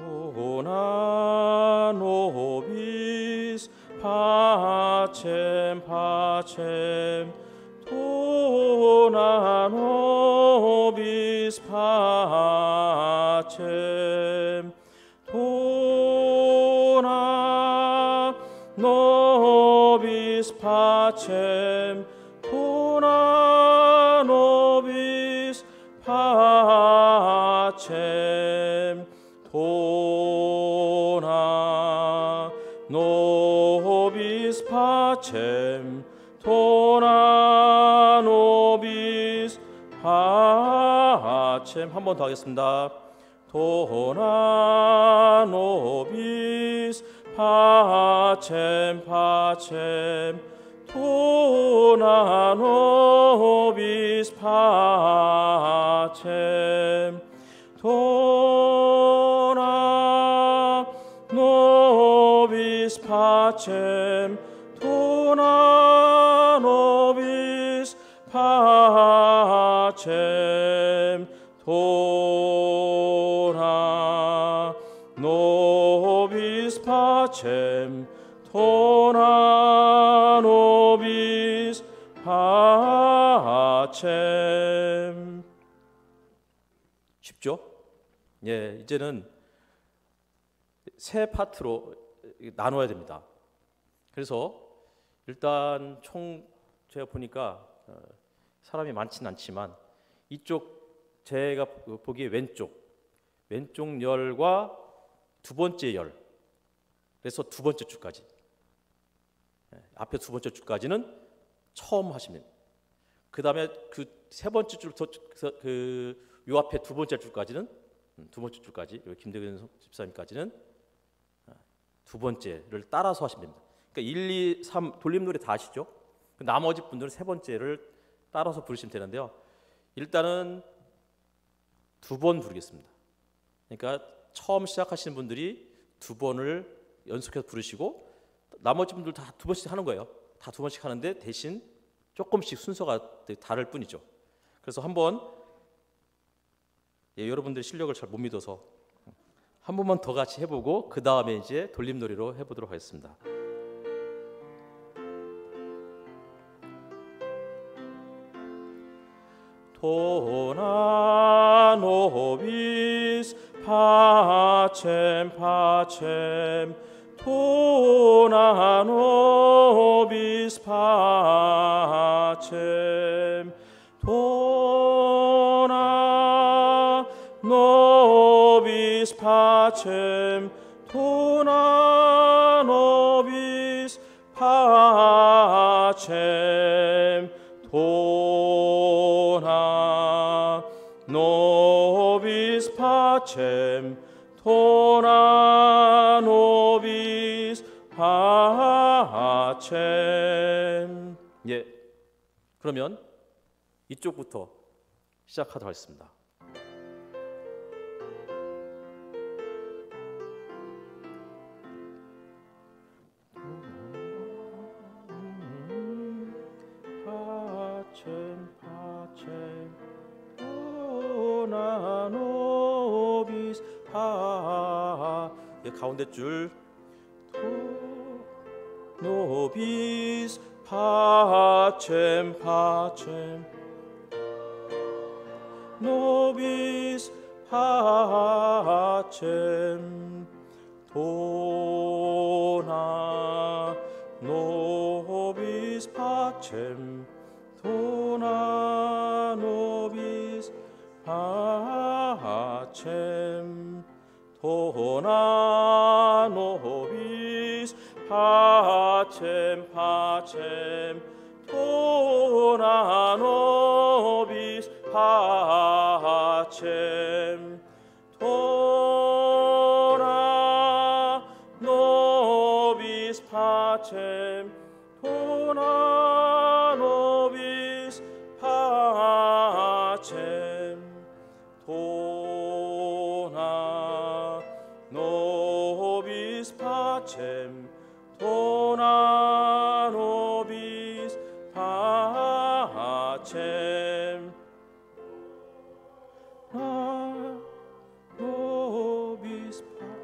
도나 노비스 파쳔 파쳔 도나 노비스 파쳔 도나 노비스 파쳔 도나 노비스 파쳔 도나 노비스 파쳔 도나 노비스 파쳔. 한 번 더 하겠습니다. 도나 노비스 파쳔 파쳔 도나 노비스 파쳔 도나 노비스 파쳔 도나 노비스 파쳔 도나 노비스 파쳔 도나 노비스 파쳔. 쉽죠? 예, 이제는 세 파트로 나눠야 됩니다. 그래서 일단 총 제가 보니까 사람이 많지는 않지만 이쪽 제가 보기에 왼쪽 열과 두 번째 열, 그래서 두 번째 줄까지, 앞에 두 번째 줄까지는 처음 하시면, 그 다음에 그 세 번째 줄부터 요 앞에 두 번째 줄까지는 두 번째 줄까지, 김대근 집사님까지는 두 번째를 따라서 하시면 됩니다. 그러니까 1, 2, 3 돌림노래 다 아시죠? 나머지 분들은 세 번째를 따라서 부르시면 되는데요. 일단은 두 번 부르겠습니다. 그러니까 처음 시작하시는 분들이 두 번을 연속해서 부르시고 나머지 분들 다 두 번씩 하는 거예요. 다 두 번씩 하는데 대신 조금씩 순서가 다를 뿐이죠. 그래서 한번 여러분들 실력을 잘 못 믿어서 한 번만 더 같이 해보고 그 다음에 이제 돌림놀이로 해보도록 하겠습니다. 도나 노비스 파쳔 파쳔 도나 노비스 파쳔 도나 노비스 파쳔 도나 노비스 파쳔 도나 노비스 파쳔 도나 노비스 파쳔. 예, 그러면 이쪽부터 시작하도록 하겠습니다. 파쳔 파쳔 도나 노비스 파. 예, 가운데 줄 노비스 파쳔 파쳔 노비스 파쳔 도나 노비스 파쳔 도나 노비스 파쳔 도나 노비스 파쳔 파쳔 도나 노비스 파쳔 도나 노비스 파쳔 도나 노비스 파쳔 도나 노비스 파쳔 도나 노비스 파쳔 나 노비스 파.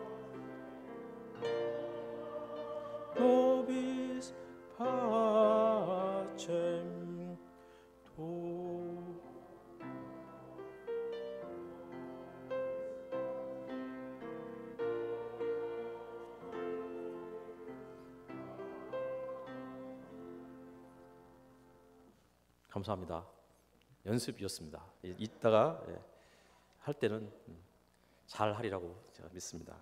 감사합니다. 연습이었습니다. 이따가 할 때는 잘 하리라고 제가 믿습니다.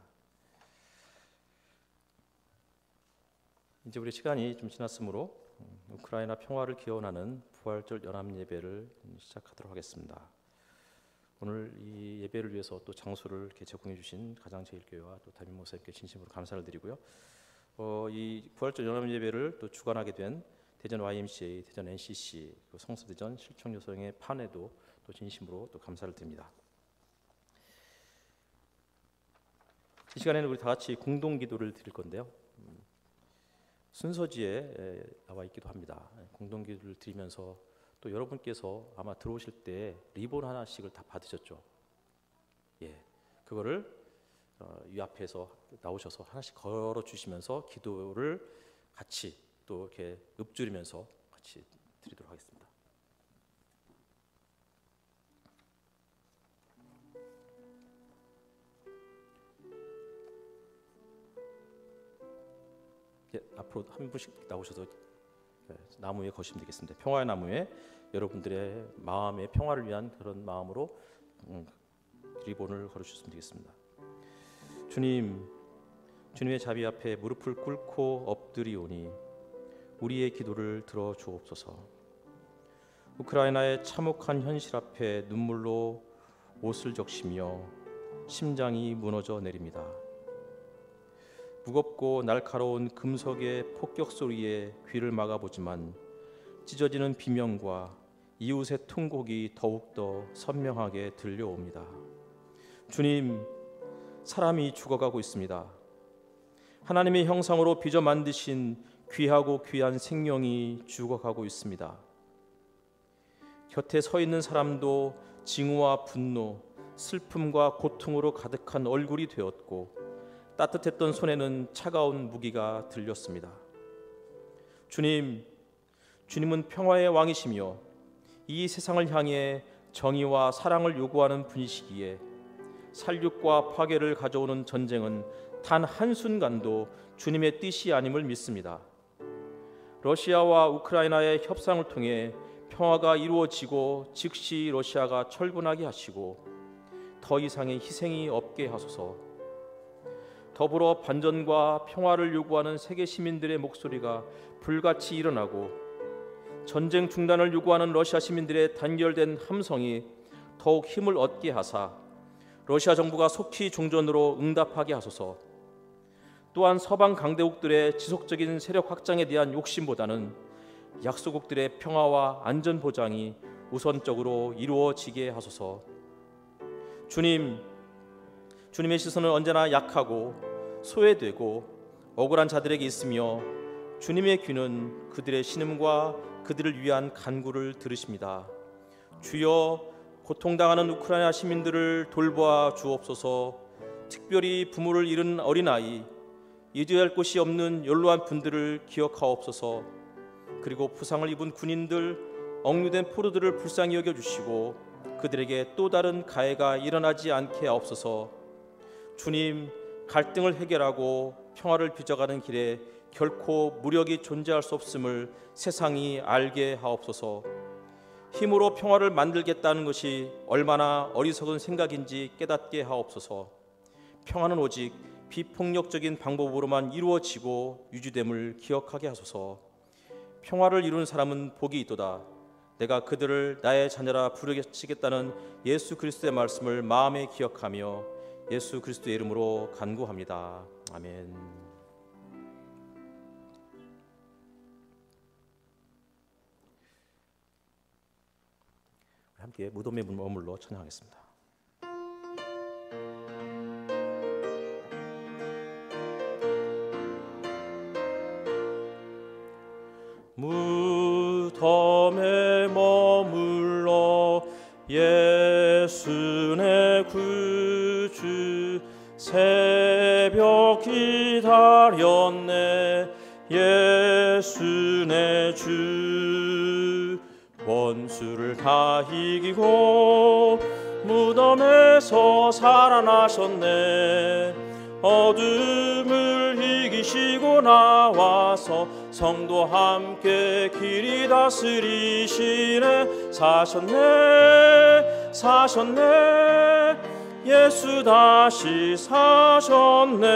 이제 우리 시간이 좀 지났으므로 우크라이나 평화를 기원하는 부활절 연합 예배를 시작하도록 하겠습니다. 오늘 이 예배를 위해서 또 장소를 이렇게 제공해 주신 가장제일교회와 또 담임 목사님께 진심으로 감사를 드리고요. 이 부활절 연합 예배를 또 주관하게 된 대전 YMCA, 대전 NCC, 성서대전 실천여성의 판에도 또 진심으로 또 감사를 드립니다. 이 시간에는 우리 다 같이 공동 기도를 드릴 건데요. 순서지에 나와 있기도 합니다. 공동 기도를 드리면서 또 여러분께서 아마 들어오실 때 리본 하나씩을 다 받으셨죠. 그거를 이 앞에서 나오셔서 하나씩 걸어 주시면서 기도를 같이 또 이렇게 읊조리면서 같이 드리도록 하겠습니다. 앞으로 한 분씩 나오셔서 나무에 거시면 되겠습니다. 평화의 나무에 여러분들의 마음의 평화를 위한 그런 마음으로 리본을 걸어주셨으면 되겠습니다. 주님의 자비 앞에 무릎을 꿇고 엎드리오니 우리의 기도를 들어주옵소서. 우크라이나의 참혹한 현실 앞에 눈물로 옷을 적시며 심장이 무너져 내립니다. 무겁고 날카로운 금속의 폭격 소리에 귀를 막아보지만 찢어지는 비명과 이웃의 통곡이 더욱더 선명하게 들려옵니다. 주님, 사람이 죽어가고 있습니다. 하나님의 형상으로 빚어 만드신 귀하고 귀한 생명이 죽어가고 있습니다. 곁에 서 있는 사람도 징후와 분노, 슬픔과 고통으로 가득한 얼굴이 되었고 따뜻했던 손에는 차가운 무기가 들렸습니다. 주님은 평화의 왕이시며 이 세상을 향해 정의와 사랑을 요구하는 분이시기에 살육과 파괴를 가져오는 전쟁은 단 한순간도 주님의 뜻이 아님을 믿습니다. 러시아와 우크라이나의 협상을 통해 평화가 이루어지고 즉시 러시아가 철군하게 하시고 더 이상의 희생이 없게 하소서. 더불어 반전과 평화를 요구하는 세계 시민들의 목소리가 불같이 일어나고 전쟁 중단을 요구하는 러시아 시민들의 단결된 함성이 더욱 힘을 얻게 하사 러시아 정부가 속히 종전으로 응답하게 하소서. 또한 서방 강대국들의 지속적인 세력 확장에 대한 욕심보다는 약소국들의 평화와 안전 보장이 우선적으로 이루어지게 하소서. 주님의 시선은 언제나 약하고 소외되고 억울한 자들에게 있으며 주님의 귀는 그들의 신음과 그들을 위한 간구를 들으십니다. 주여, 고통당하는 우크라이나 시민들을 돌보아 주옵소서. 특별히 부모를 잃은 어린아이, 잊어야 할 곳이 없는 연로한 분들을 기억하옵소서. 그리고 부상을 입은 군인들, 억류된 포로들을 불쌍히 여겨주시고 그들에게 또 다른 가해가 일어나지 않게 하옵소서. 주님, 갈등을 해결하고 평화를 빚어가는 길에 결코 무력이 존재할 수 없음을 세상이 알게 하옵소서. 힘으로 평화를 만들겠다는 것이 얼마나 어리석은 생각인지 깨닫게 하옵소서. 평화는 오직 비폭력적인 방법으로만 이루어지고 유지됨을 기억하게 하소서. 평화를 이루는 사람은 복이 있도다. 내가 그들을 나의 자녀라 부르겠다는 예수 그리스도의 말씀을 마음에 기억하며 예수 그리스도의 이름으로 간구합니다. 아멘. 함께 무덤의 머물러 찬양하겠습니다. 무덤에 머물러 예수 내 구주 새벽 기다렸네. 예수 내 주 원수를 다 이기고 무덤에서 살아나셨네. 어둠을 이기시고 나와서 성도 함께 길이 다스리시네. 사셨네 사셨네 예수 다시 사셨네.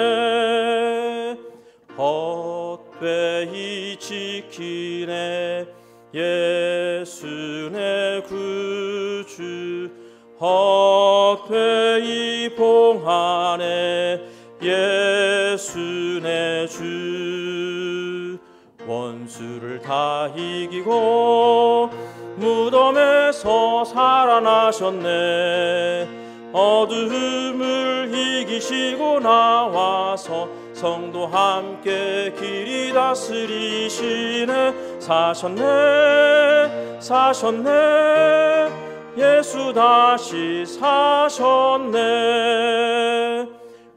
헛되이 지키네 예수 내 구주. 헛되이 봉하네 예수 내 주. 원수를 다 이기고 무덤에서 살아나셨네. 어두움을 이기시고 나와서 성도 함께 길이 다스리시네. 사셨네 사셨네 예수 다시 사셨네.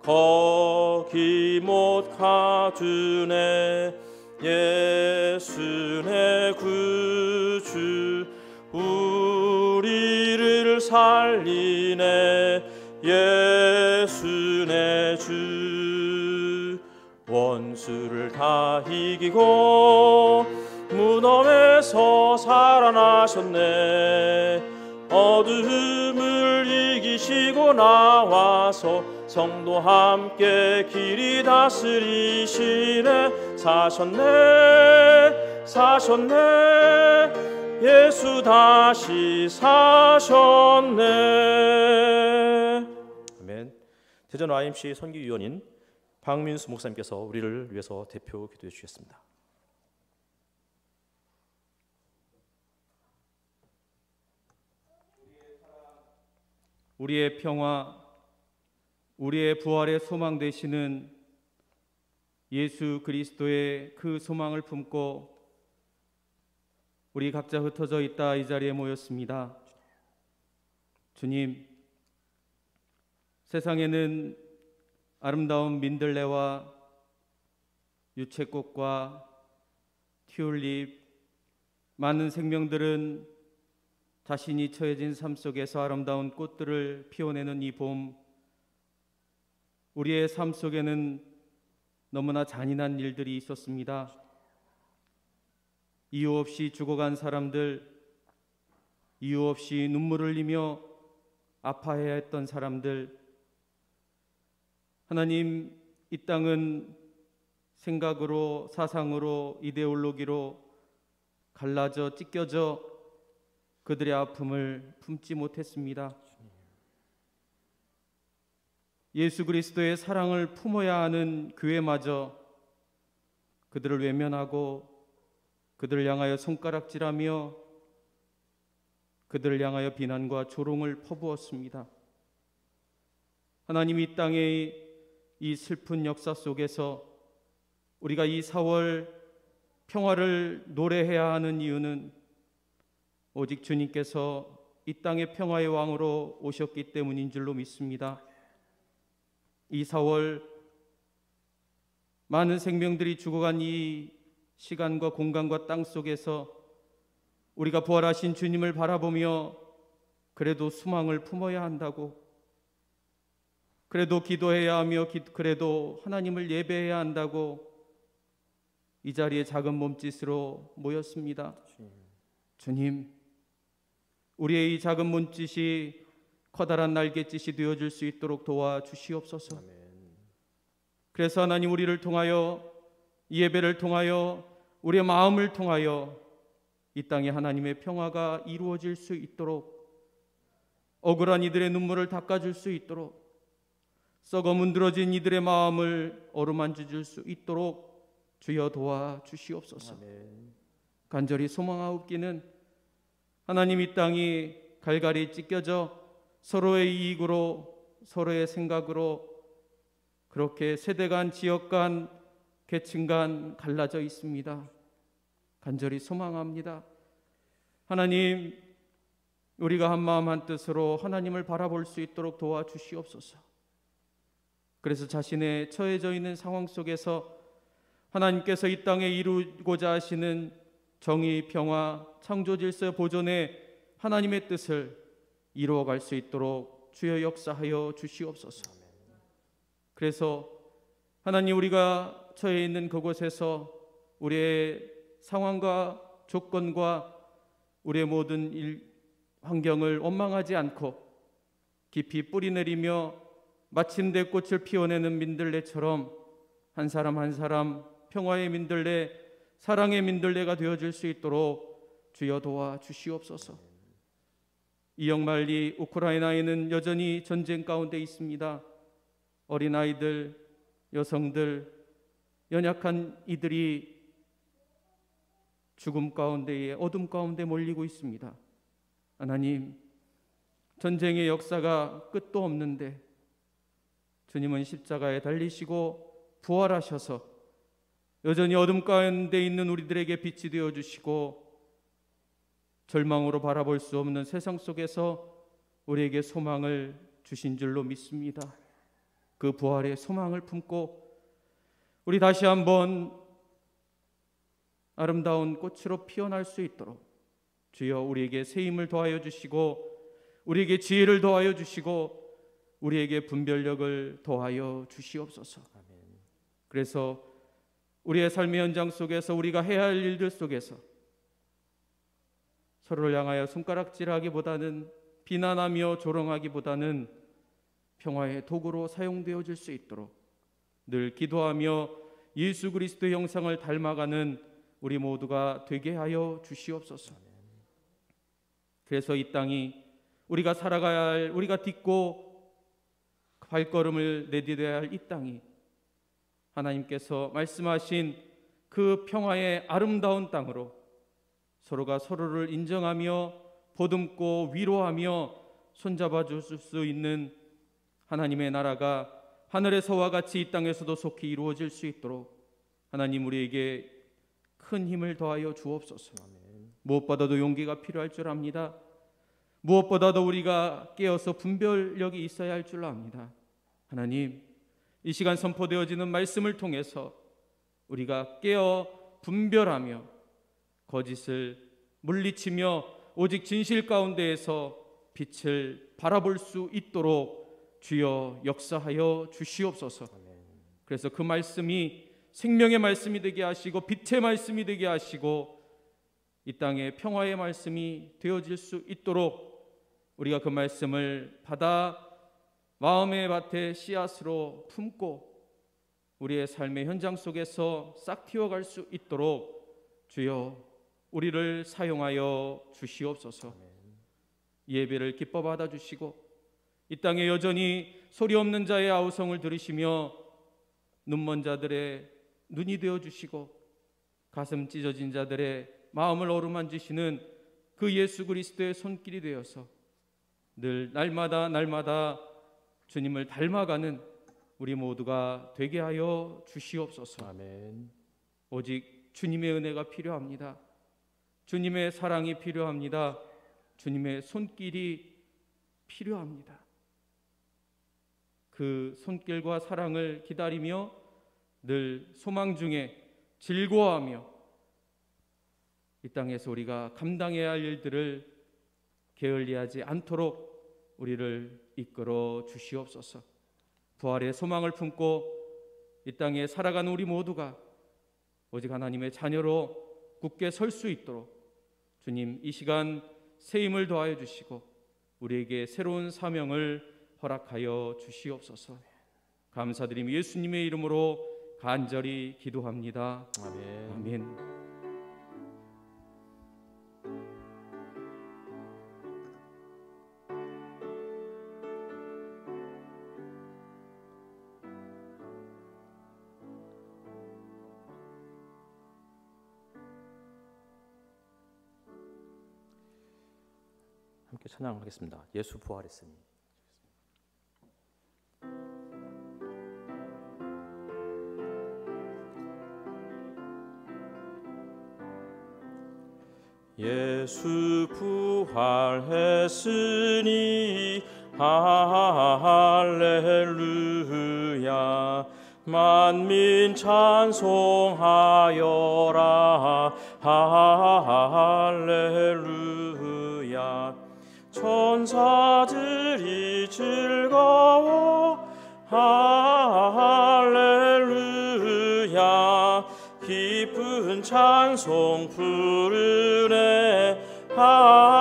거기 못 가두네 예수 내 구주. 우리를 살리네 예수 내 주. 원수를 다 이기고 무덤에서 살아나셨네. 어두움을 이기시고 나와서 성도 함께 길이 다스리시네. 사셨네 사셨네 예수 다시 사셨네. 아멘. 대전 YMCA 선교위원인 박민수 목사님께서 우리를 위해서 대표 기도해 주셨습니다. 우리의 평화, 우리의 부활의 소망 되시는 예수 그리스도의 그 소망을 품고 우리 각자 흩어져 있다 이 자리에 모였습니다. 주님, 세상에는 아름다운 민들레와 유채꽃과 튤립, 많은 생명들은 자신이 처해진 삶 속에서 아름다운 꽃들을 피워내는 이 봄, 우리의 삶 속에는 너무나 잔인한 일들이 있었습니다. 이유 없이 죽어간 사람들, 이유 없이 눈물을 흘리며 아파해야 했던 사람들. 하나님, 이 땅은 생각으로, 사상으로, 이데올로기로 갈라져 찢겨져 그들의 아픔을 품지 못했습니다. 예수 그리스도의 사랑을 품어야 하는 교회마저 그들을 외면하고 그들을 향하여 손가락질하며 그들을 향하여 비난과 조롱을 퍼부었습니다. 하나님, 이 땅의 이 슬픈 역사 속에서 우리가 이 4월 평화를 노래해야 하는 이유는 오직 주님께서 이 땅의 평화의 왕으로 오셨기 때문인 줄로 믿습니다. 이 4월 많은 생명들이 죽어간 이 시간과 공간과 땅 속에서 우리가 부활하신 주님을 바라보며 그래도 소망을 품어야 한다고, 그래도 기도해야 하며 그래도 하나님을 예배해야 한다고 이 자리에 작은 몸짓으로 모였습니다. 주님, 우리의 이 작은 몸짓이 커다란 날갯짓이 되어줄 수 있도록 도와주시옵소서. 그래서 하나님, 우리를 통하여, 이 예배를 통하여, 우리의 마음을 통하여 이 땅에 하나님의 평화가 이루어질 수 있도록, 억울한 이들의 눈물을 닦아줄 수 있도록, 썩어 문드러진 이들의 마음을 어루만져 줄 수 있도록 주여 도와주시옵소서. 간절히 소망하옵기는 하나님, 이 땅이 갈갈이 찢겨져 서로의 이익으로, 서로의 생각으로 그렇게 세대 간, 지역 간, 계층 간 갈라져 있습니다. 간절히 소망합니다. 하나님, 우리가 한마음 한뜻으로 하나님을 바라볼 수 있도록 도와주시옵소서. 그래서 자신의 처해져 있는 상황 속에서 하나님께서 이 땅에 이루고자 하시는 정의, 평화, 창조 질서 보존의 하나님의 뜻을 이루어갈 수 있도록 주여 역사하여 주시옵소서. 그래서 하나님, 우리가 처해 있는 그곳에서 우리의 상황과 조건과 우리의 모든 환경을 원망하지 않고 깊이 뿌리 내리며 마침내 꽃을 피워내는 민들레처럼 한 사람 한 사람 평화의 민들레, 사랑의 민들레가 되어줄 수 있도록 주여 도와주시옵소서. 이 역말리 우크라이나에는 여전히 전쟁 가운데 있습니다. 어린아이들, 여성들, 연약한 이들이 죽음 가운데에 어둠 가운데 몰리고 있습니다. 하나님, 전쟁의 역사가 끝도 없는데 주님은 십자가에 달리시고 부활하셔서 여전히 어둠 가운데 있는 우리들에게 빛이 되어주시고 절망으로 바라볼 수 없는 세상 속에서 우리에게 소망을 주신 줄로 믿습니다. 그 부활의 소망을 품고 우리 다시 한번 아름다운 꽃으로 피어날 수 있도록 주여 우리에게 새 힘을 더하여 주시고 우리에게 지혜를 더하여 주시고 우리에게 분별력을 더하여 주시옵소서. 그래서 우리의 삶의 현장 속에서 우리가 해야 할 일들 속에서 서로를 향하여 손가락질하기보다는 비난하며 조롱하기보다는 평화의 도구로 사용되어질 수 있도록 늘 기도하며 예수 그리스도의 형상을 닮아가는 우리 모두가 되게 하여 주시옵소서. 그래서 이 땅이 우리가 살아가야 할, 우리가 딛고 발걸음을 내디뎌야 할 이 땅이 하나님께서 말씀하신 그 평화의 아름다운 땅으로 서로가 서로를 인정하며 보듬고 위로하며 손잡아 줄 수 있는 하나님의 나라가 하늘에서와 같이 이 땅에서도 속히 이루어질 수 있도록 하나님 우리에게 큰 힘을 더하여 주옵소서. 무엇보다도 용기가 필요할 줄 압니다. 무엇보다도 우리가 깨어서 분별력이 있어야 할 줄 압니다. 하나님, 이 시간 선포되어지는 말씀을 통해서 우리가 깨어 분별하며 거짓을 물리치며 오직 진실 가운데에서 빛을 바라볼 수 있도록 주여 역사하여 주시옵소서. 그래서 그 말씀이 생명의 말씀이 되게 하시고 빛의 말씀이 되게 하시고 이 땅의 평화의 말씀이 되어질 수 있도록 우리가 그 말씀을 받아 마음의 밭에 씨앗으로 품고 우리의 삶의 현장 속에서 싹 틔워갈 수 있도록 주여 우리를 사용하여 주시옵소서. 예배를 기뻐 받아주시고 이 땅에 여전히 소리 없는 자의 아우성을 들으시며 눈먼 자들의 눈이 되어주시고 가슴 찢어진 자들의 마음을 어루만지시는 그 예수 그리스도의 손길이 되어서 늘 날마다 주님을 닮아가는 우리 모두가 되게 하여 주시옵소서. 아멘. 오직 주님의 은혜가 필요합니다. 주님의 사랑이 필요합니다. 주님의 손길이 필요합니다. 그 손길과 사랑을 기다리며 늘 소망 중에 즐거워하며 이 땅에서 우리가 감당해야 할 일들을 게을리하지 않도록 우리를 이끌어 주시옵소서. 부활의 소망을 품고 이 땅에 살아가는 우리 모두가 오직 하나님의 자녀로 굳게 설 수 있도록 주님 이 시간 새 힘을 더하여 주시고 우리에게 새로운 사명을 허락하여 주시옵소서. 감사드리며 예수님의 이름으로 간절히 기도합니다. 아멘. 아멘. 함께 찬양하겠습니다. 예수 부활했으니. 예수 부활했으니 할렐루야. 만민 찬송하여라. 할렐루야. 천사들이 즐거워 할렐루야. 기뻐 기쁜 찬송 부르네. 할렐루야.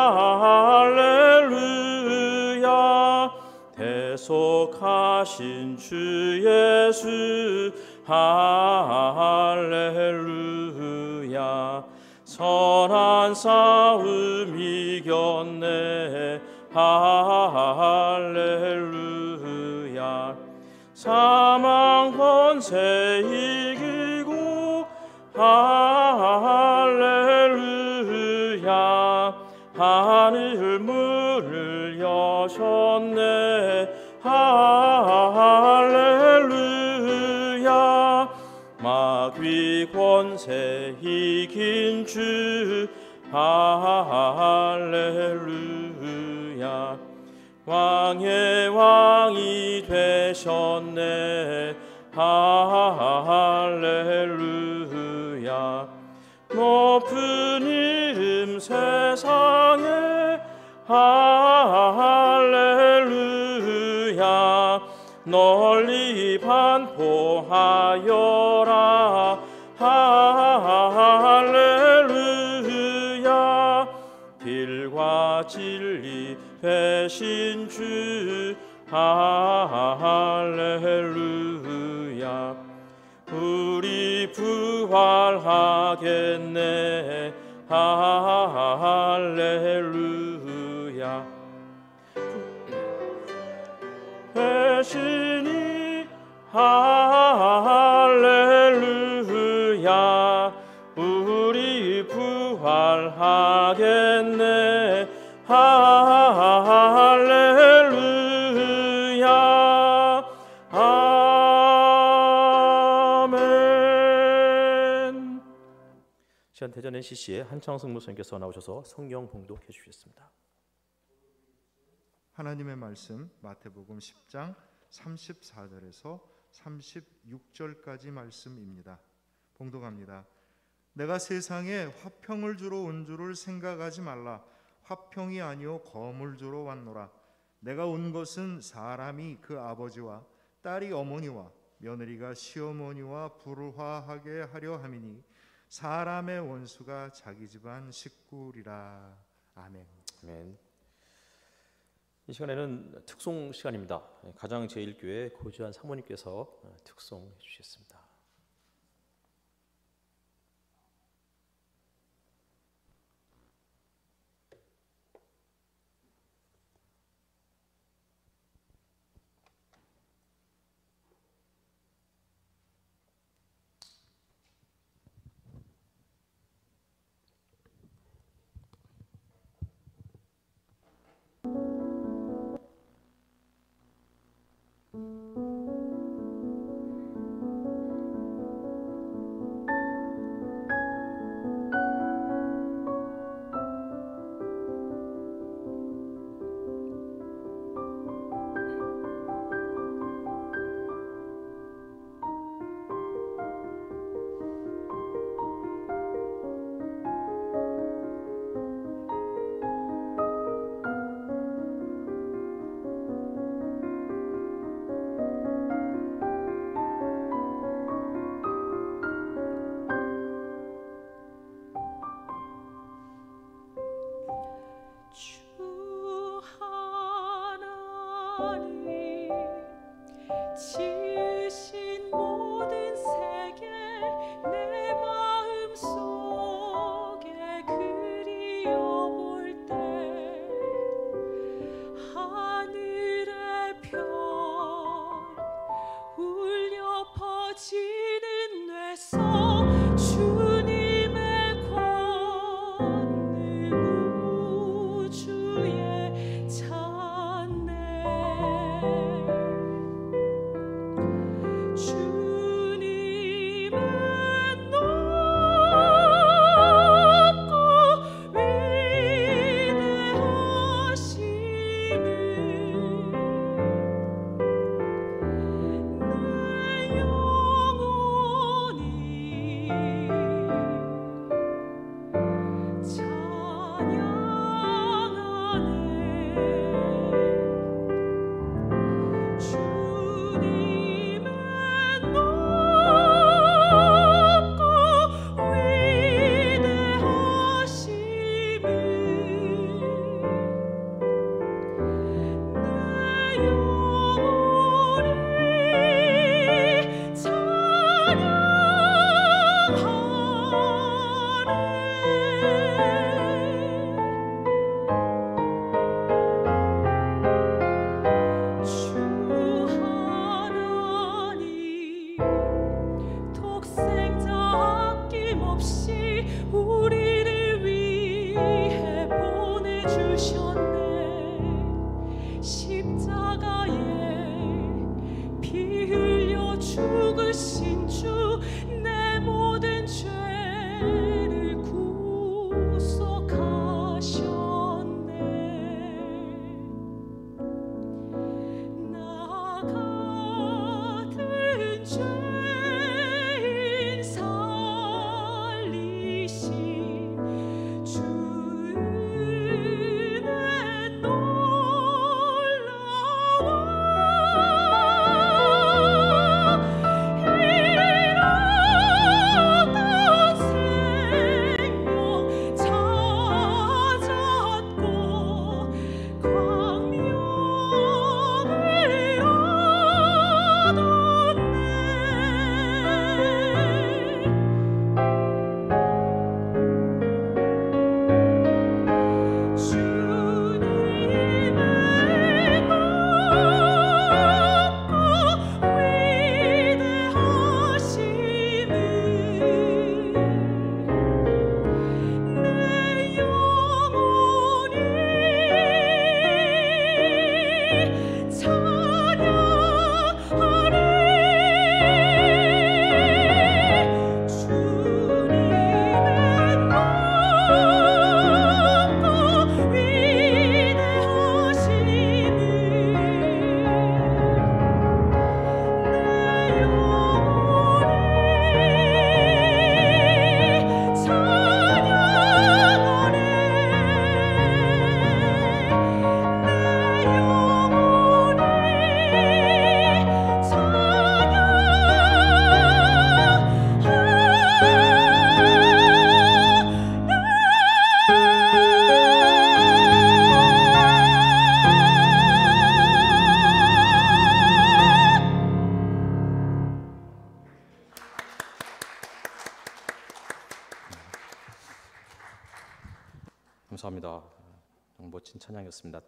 대속하신 주 예수 할렐루야. 선한 싸움 이겼네. 할렐루야. 사망 권세 이기고 할렐루야. 하늘 문을 여셨네. 할렐루야. 마귀 권세 이긴 주 할렐루야. 왕의 왕이 되셨네. 할렐루야. 높은 이름 세상에 할렐루야. 널리 반포하여라. 할렐루야. 길과 진리 되신 주 할렐루야. 우리 부활하겠네. 할렐루야. 대신이 할렐루야. 우리 부활하겠네. 할렐루야. 아멘. 시간 대전 NCC의 한창승 목사님께서 나오셔서 성경 봉독해 주시겠습니다. 하나님의 말씀 마태복음 10장 34절에서 36절까지 말씀입니다. 봉독합니다. 내가 세상에 화평을 주러 온 줄을 생각하지 말라. 화평이 아니요 검을 주러 왔노라. 내가 온 것은 사람이 그 아버지와 딸이 어머니와 며느리가 시어머니와 불화하게 하려 함이니 사람의 원수가 자기 집안 식구리라. 아멘. 아멘. 이 시간에는 특송 시간입니다. 가장 제1교회 고지환 사모님께서 특송해 주시겠습니다. 지으신 모든 세계 내 마음 속에 그리워볼 때 하늘의 별 울려 퍼지는 뇌서 주님의 권능 우주에 찬네. 멋진 찬양이었습니다.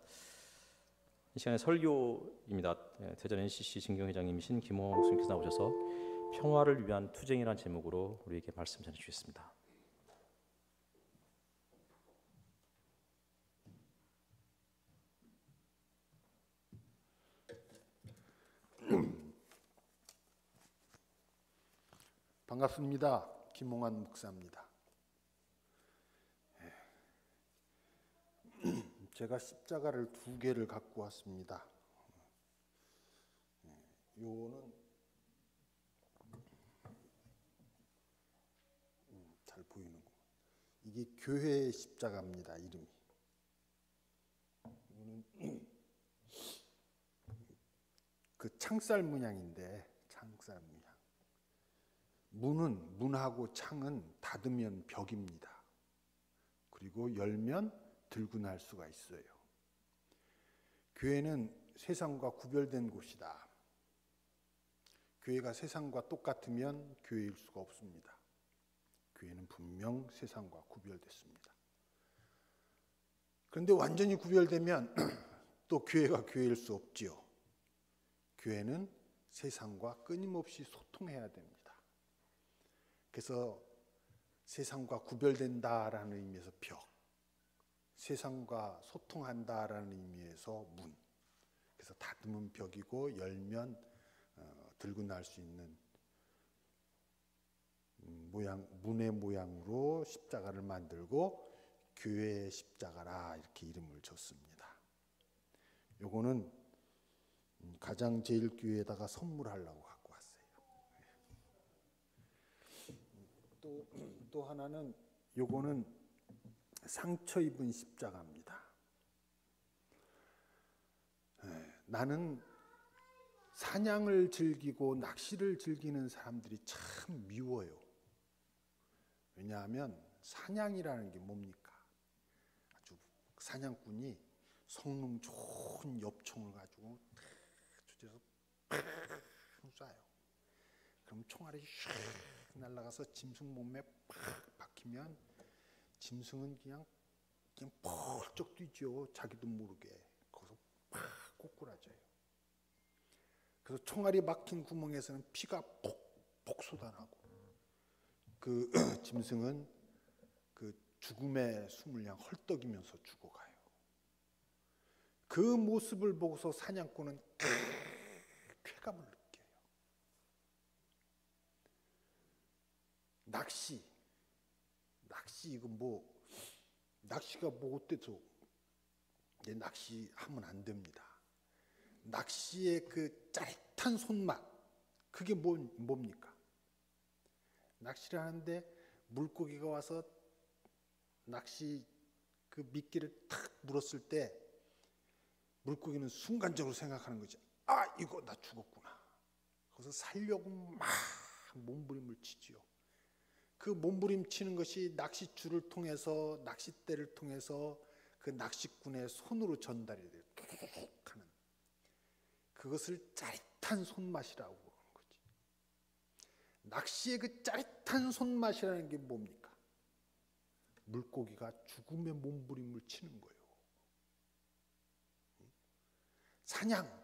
이 시간에 설교입니다. 대전 NCC 진경회장님이신 김홍 목사님께서 나오셔서 평화를 위한 투쟁이라는 제목으로 우리에게 말씀 전해 주셨습니다. 반갑습니다. 김홍환 목사입니다. 제가 십자가를 2개를 갖고 왔습니다. 요거는 잘 보이는 거. 이게 교회의 십자가입니다. 이름이. 이거는 그 창살 문양인데 창살 문양. 문하고 창은 닫으면 벽입니다. 그리고 열면 들고 날 수가 있어요. 교회는 세상과 구별된 곳이다. 교회가 세상과 똑같으면 교회일 수가 없습니다. 교회는 분명 세상과 구별됐습니다. 그런데 완전히 구별되면 또 교회가 교회일 수 없지요. 교회는 세상과 끊임없이 소통해야 됩니다. 그래서 세상과 구별된다라는 의미에서 벽, 세상과 소통한다라는 의미에서 문. 그래서 닫으면 벽이고 열면 들고 날 수 있는 문의 모양으로 십자가를 만들고 교회의 십자가라 이렇게 이름을 줬습니다. 요거는 가장제일교회에다가 선물하려고 갖고 왔어요. 또 하나는 요거는 상처 입은 십자가입니다. 나는 사냥을 즐기고 낚시를 즐기는 사람들이 참 미워요. 왜냐하면 사냥이라는 게 뭡니까? 아주 사냥꾼이 성능 좋은 엽총을 가지고 주제에서 쏴요. 그럼 총알이 슉 날아가서 짐승 몸에 팍 박히면 짐승은 그냥 펄쩍 뛰죠. 자기도 모르게. 거기서 팍 꼬꾸라져요. 그래서 총알이 막힌 구멍에서는 피가 폭폭 쏟아나고 그 짐승은 그 죽음의 숨을 그냥 헐떡이면서 죽어가요. 그 모습을 보고서 사냥꾼은 쾌감을 느껴요. 낚시 이거 낚시가 어때서 낚시하면 안 됩니다. 낚시의 그 짜릿한 손맛, 그게 뭡니까? 낚시를 하는데 물고기가 와서 낚시 그 미끼를 탁 물었을 때 물고기는 순간적으로 생각하는 거지. 아, 이거 나 죽었구나. 그래서 살려고 막 몸부림을 치지요. 그 몸부림 치는 것이 낚싯줄을 통해서, 낚싯대를 통해서 그 낚시꾼의 손으로 전달이 돼요. 툭 하는. 그것을 짜릿한 손맛이라고 하는 거지. 낚시의 그 짜릿한 손맛이라는 게 뭡니까? 물고기가 죽음의 몸부림을 치는 거예요. 사냥.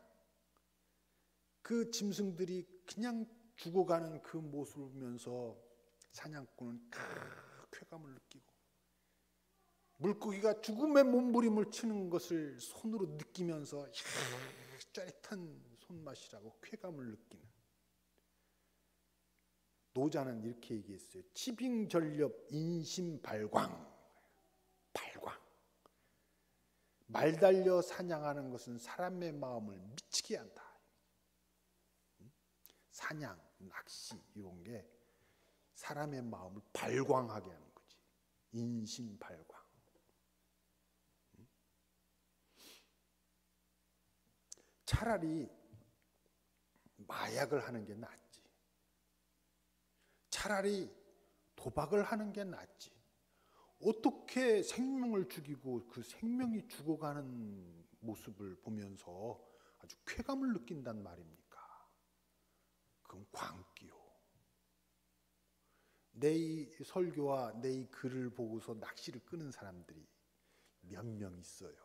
그 짐승들이 그냥 죽어가는 그 모습을 보면서 사냥꾼은 쾌감을 느끼고 물고기가 죽음의 몸부림을 치는 것을 손으로 느끼면서 짜릿한 손맛이라고 쾌감을 느끼는. 노자는 이렇게 얘기했어요. 치빙전렵 인심발광. 말 달려 사냥하는 것은 사람의 마음을 미치게 한다. 사냥, 낚시 이런 게 사람의 마음을 발광하게 하는 거지. 인심발광. 차라리 마약을 하는 게 낫지. 차라리 도박을 하는 게 낫지. 어떻게 생명을 죽이고 그 생명이 죽어가는 모습을 보면서 아주 쾌감을 느낀단 말입니까? 그건 광기요. 내 이 설교와 내 이 글을 보고서 낚시를 끄는 사람들이 몇 명 있어요.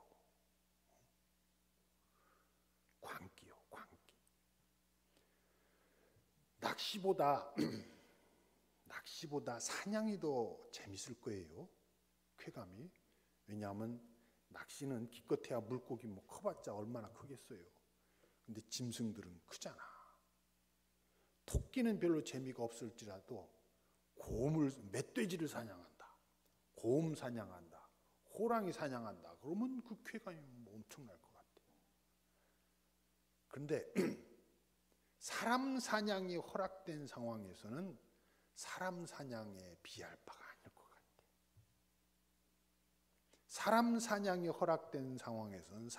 광기요, 광기. 낚시보다 사냥이 더 재밌을 거예요. 쾌감이. 왜냐하면 낚시는 기껏해야 물고기 뭐 커봤자 얼마나 크겠어요. 근데 짐승들은 크잖아. 토끼는 별로 재미가 없을지라도 멧돼지를 사냥한다, 곰 사냥한다, 호랑이 사냥한다, 그러면 그 쾌감이 엄청날 것 같아. 그런데 사람 사냥이 허락된 상황에서는 사람 사냥에 비할 바가 아닐 것 같아. 사람 사냥이 허락된 상황에서는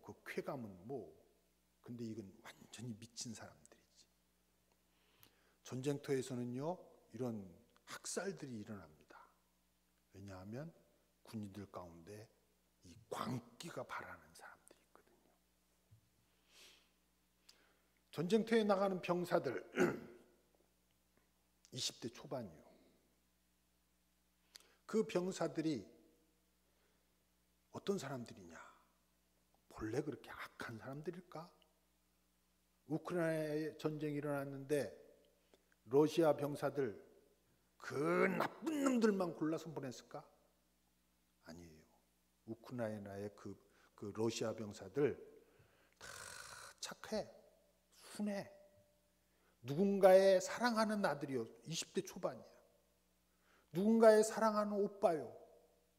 그 쾌감은 근데 이건 완전히 미친 사람들이지. 전쟁터에서는요, 이런 학살들이 일어납니다. 왜냐하면 군인들 가운데 이 광기가 발하는 사람들이 있거든요. 전쟁터에 나가는 병사들 20대 초반이요. 그 병사들이 어떤 사람들이냐? 본래 그렇게 악한 사람들일까? 우크라이나에 전쟁이 일어났는데 러시아 병사들 그 나쁜 놈들만 골라서 보냈을까? 아니에요. 우크라이나의 그 러시아 병사들 다 착해, 순해. 누군가의 사랑하는 아들이요. 20대 초반이야. 누군가의 사랑하는 오빠요.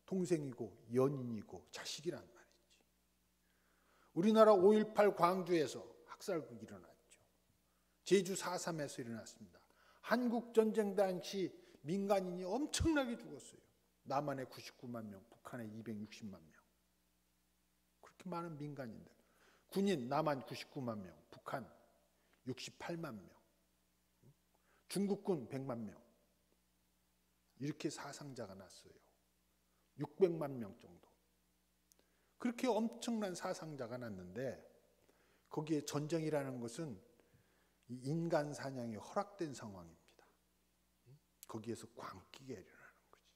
동생이고 연인이고 자식이란 말이지. 우리나라 5.18 광주에서 학살극이 일어났죠. 제주 4.3에서 일어났습니다. 한국전쟁 당시 민간인이 엄청나게 죽었어요. 남한에 99만 명, 북한에 260만 명. 그렇게 많은 민간인들. 군인 남한 99만 명, 북한 68만 명, 중국군 100만 명. 이렇게 사상자가 났어요. 600만 명 정도. 그렇게 엄청난 사상자가 났는데 거기에 전쟁이라는 것은 인간 사냥이 허락된 상황입니다. 거기에서 광기가 일어나는 거지.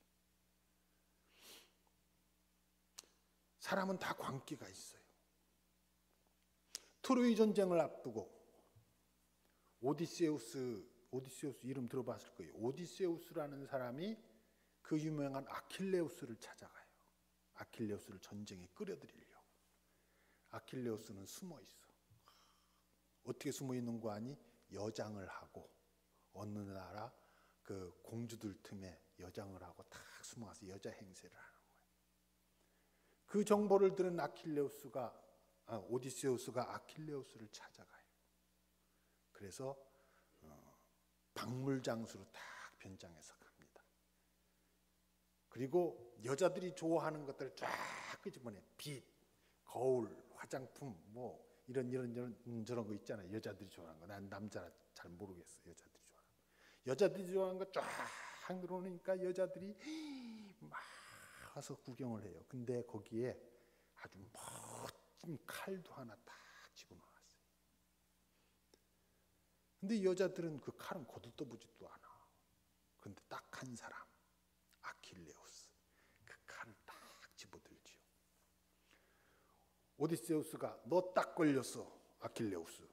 사람은 다 광기가 있어요. 트로이 전쟁을 앞두고 오디세우스 이름 들어봤을 거예요. 오디세우스라는 사람이 그 유명한 아킬레우스를 찾아가요. 아킬레우스를 전쟁에 끌어들이려고. 아킬레우스는 숨어 있어. 어떻게 숨어 있는 거 아니? 여장을 하고 어느 나라 그 공주들 틈에 여장을 하고 딱 숨어서 여자 행세를 하는 거예요. 그 정보를 들은 오디세우스가 아킬레우스를 찾아가요. 그래서 박물장수로 딱 변장해서 갑니다. 그리고 여자들이 좋아하는 것들을 쫙 끄집어내. 빛, 거울, 화장품 뭐 이런 저런 거 있잖아요. 여자들이 좋아하는 거. 난 남자라 잘 모르겠어. 여자들이 좋아하는 거 쫙 늘어놓으니까 여자들이 막 와서 구경을 해요. 근데 거기에 아주 멋진 칼도 하나 딱 집어넣었어요. 근데 여자들은 그 칼은 거들떠보지도 않아. 근데 딱 한 사람, 아킬레우스, 그 칼을 딱 집어들지요. 오디세우스가 너 딱 걸렸어, 아킬레우스.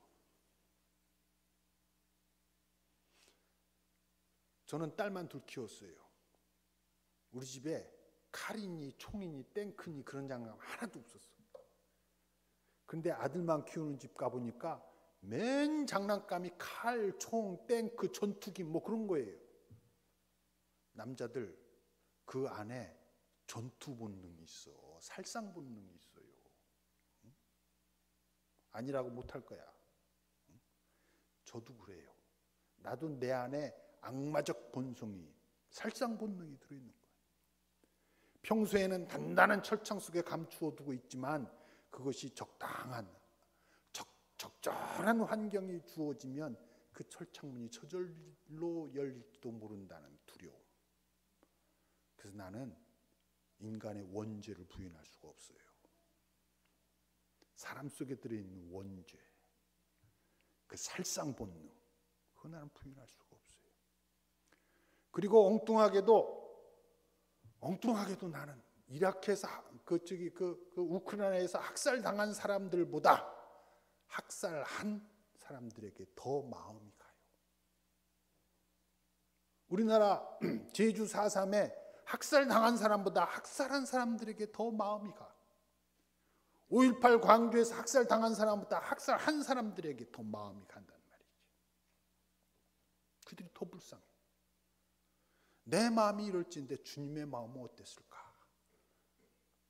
저는 딸만 둘 키웠어요. 우리 집에 칼이니 총이니 탱크니 그런 장난 하나도 없었어. 근데 아들만 키우는 집 가보니까 맨 장난감이 칼, 총, 탱크, 전투기 뭐 그런 거예요. 남자들 그 안에 전투 본능이 있어. 살상 본능이 있어요. 아니라고 못할 거야. 저도 그래요. 나도 내 안에 악마적 본성이, 살상 본능이 들어있는 거예요. 평소에는 단단한 철창 속에 감추어 두고 있지만 그것이 적절한 환경이 주어지면 그 철창문이 저절로 열릴지도 모른다는 두려움. 그래서 나는 인간의 원죄를 부인할 수가 없어요. 사람 속에 들어있는 원죄, 그 살상 본능, 그거 나는 부인할 수가 없어요. 그리고 엉뚱하게도 나는 이라크에서 그 우크라이나에서 학살당한 사람들보다 학살한 사람들에게 더 마음이 가요. 우리나라 제주 4.3에 학살당한 사람보다 학살한 사람들에게 더 마음이 가. 5.18 광주에서 학살당한 사람보다 학살한 사람들에게 더 마음이 간다는 말이죠. 그들이 더 불쌍해. 내 마음이 이럴지인데 주님의 마음은 어땠을까?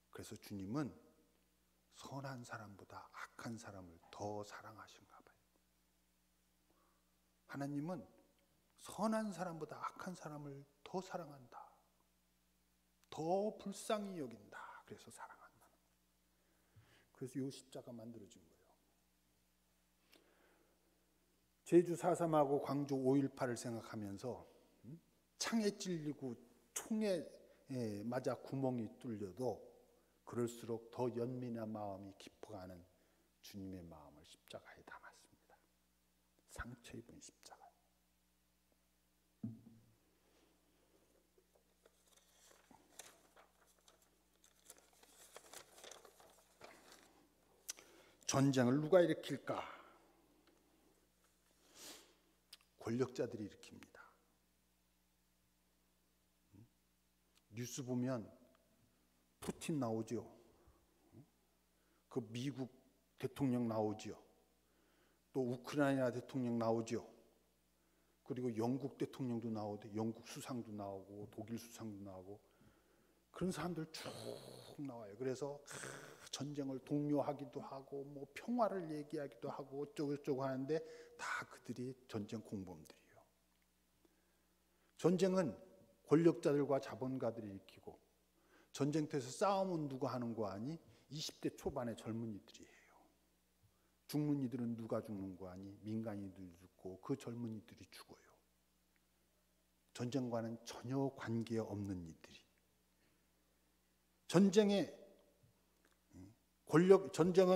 그래서 주님은 선한 사람보다 악한 사람을 더 사랑하신가 봐요. 하나님은 선한 사람보다 악한 사람을 더 사랑한다. 더 불쌍히 여긴다. 그래서 사랑한다. 그래서 이 십자가 만들어진 거예요. 제주 4.3하고 광주 5.18을 생각하면서 창에 찔리고 총에 맞아 구멍이 뚫려도 그럴수록 더 연민한 마음이 깊어가는 주님의 마음을 십자가에 담았습니다. 상처 입은 십자가. 전쟁을 누가 일으킬까? 권력자들이 일으킵니다. 뉴스 보면 푸틴 나오죠. 그 미국 대통령 나오죠. 또 우크라이나 대통령 나오죠. 그리고 영국 대통령도 나오고 영국 수상도 나오고 독일 수상도 나오고 그런 사람들 쭉 나와요. 그래서 전쟁을 독려하기도 하고 뭐 평화를 얘기하기도 하고 어쩌고 하는데 다 그들이 전쟁 공범들이에요. 전쟁은 권력자들과 자본가들이 일으키고 전쟁터에서 싸움은 누가 하는 거 아니? 20대 초반의 젊은이들이 해요. 죽는 이들은 누가 죽는 거 아니? 민간인들이 죽고 그 젊은이들이 죽어요. 전쟁과는 전혀 관계없는 이들이. 전쟁은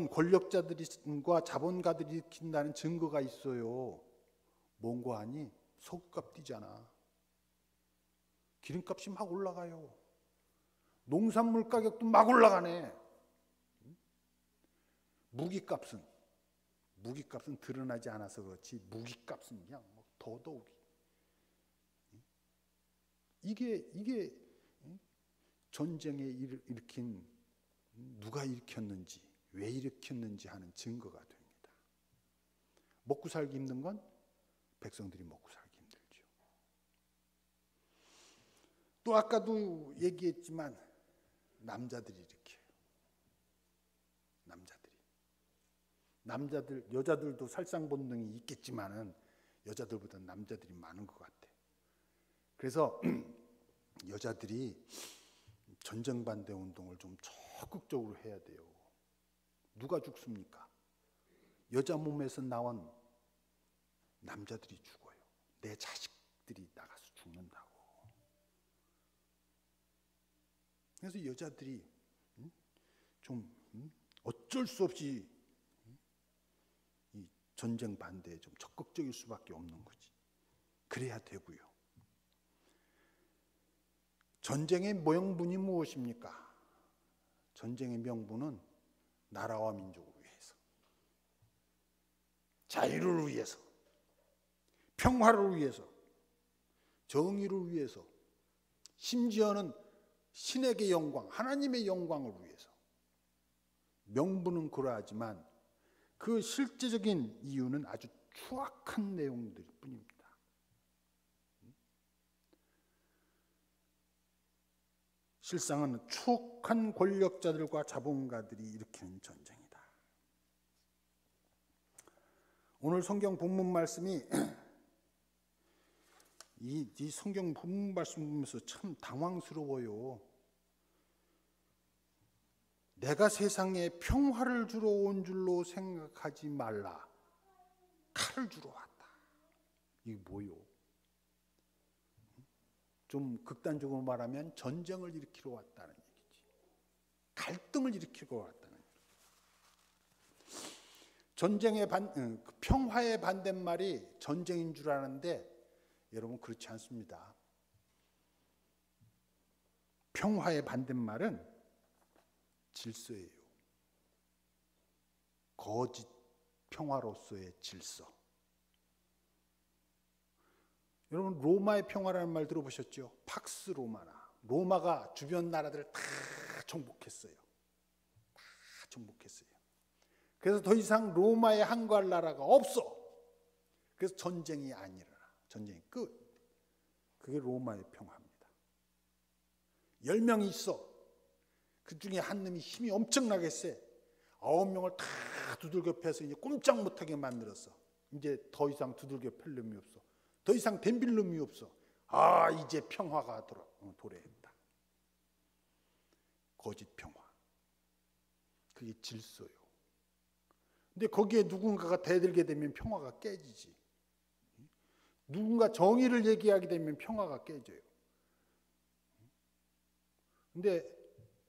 권력자들과 자본가들이 일으킨다는 증거가 있어요. 뭔 거 아니? 소금값 뛰잖아. 기름값이 막 올라가요. 농산물 가격도 막 올라가네. 무기값은 드러나지 않아서 그렇지 무기값은 그냥 더더욱이. 이게 전쟁에 일으킨 누가 일으켰는지 왜 일으켰는지 하는 증거가 됩니다. 먹고 살기 힘든 건 백성들이 먹고 살기 힘들죠. 또 아까도 얘기했지만 남자들이 일으켜요. 여자들도 살상 본능이 있겠지만은 여자들보다 남자들이 많은 것 같아요. 그래서 여자들이 전쟁 반대 운동을 좀 적극적으로 해야 돼요. 누가 죽습니까? 여자 몸에서 나온 남자들이 죽어요. 내 자식들이 나가서 죽는다고. 그래서 여자들이 좀 어쩔 수 없이 이 전쟁 반대에 좀 적극적일 수밖에 없는 거지. 그래야 되고요. 전쟁의 명분이 무엇입니까? 전쟁의 명분은 나라와 민족을 위해서, 자유를 위해서, 평화를 위해서, 정의를 위해서, 심지어는 신에게 영광, 하나님의 영광을 위해서. 명분은 그러하지만 그 실제적인 이유는 아주 추악한 내용들 뿐입니다. 실상은 추악한 권력자들과 자본가들이 일으키는 전쟁이다. 오늘 성경 본문 말씀이 이 성경 본문 말씀 보면서 참 당황스러워요. 내가 세상에 평화를 주러 온 줄로 생각하지 말라. 칼을 주러 왔다. 이게 뭐요? 좀 극단적으로 말하면 전쟁을 일으키러 왔다는 얘기지. 갈등을 일으키러 왔다는 얘기지. 평화의 반대말이 전쟁인 줄 아는데 여러분 그렇지 않습니다. 평화의 반대말은 질서예요. 거짓 평화로서의 질서. 여러분 로마의 평화라는 말 들어보셨죠? 팍스 로마나. 로마가 주변 나라들을 다 정복했어요. 다 정복했어요. 그래서 더 이상 로마에 항거할 나라가 없어. 그래서 전쟁이 안 일어나. 전쟁이 끝. 그게 로마의 평화입니다. 10명이 있어. 그 중에 한 놈이 힘이 엄청나게 세. 9명을 다 두들겨 패서 이제 꼼짝 못하게 만들었어. 이제 더 이상 두들겨 팰 놈이 없어. 더 이상 덤빌 놈이 없어. 아, 이제 평화가 도래했다. 거짓 평화. 그게 질서요. 근데 거기에 누군가가 대들게 되면 평화가 깨지지. 누군가 정의를 얘기하게 되면 평화가 깨져요. 근데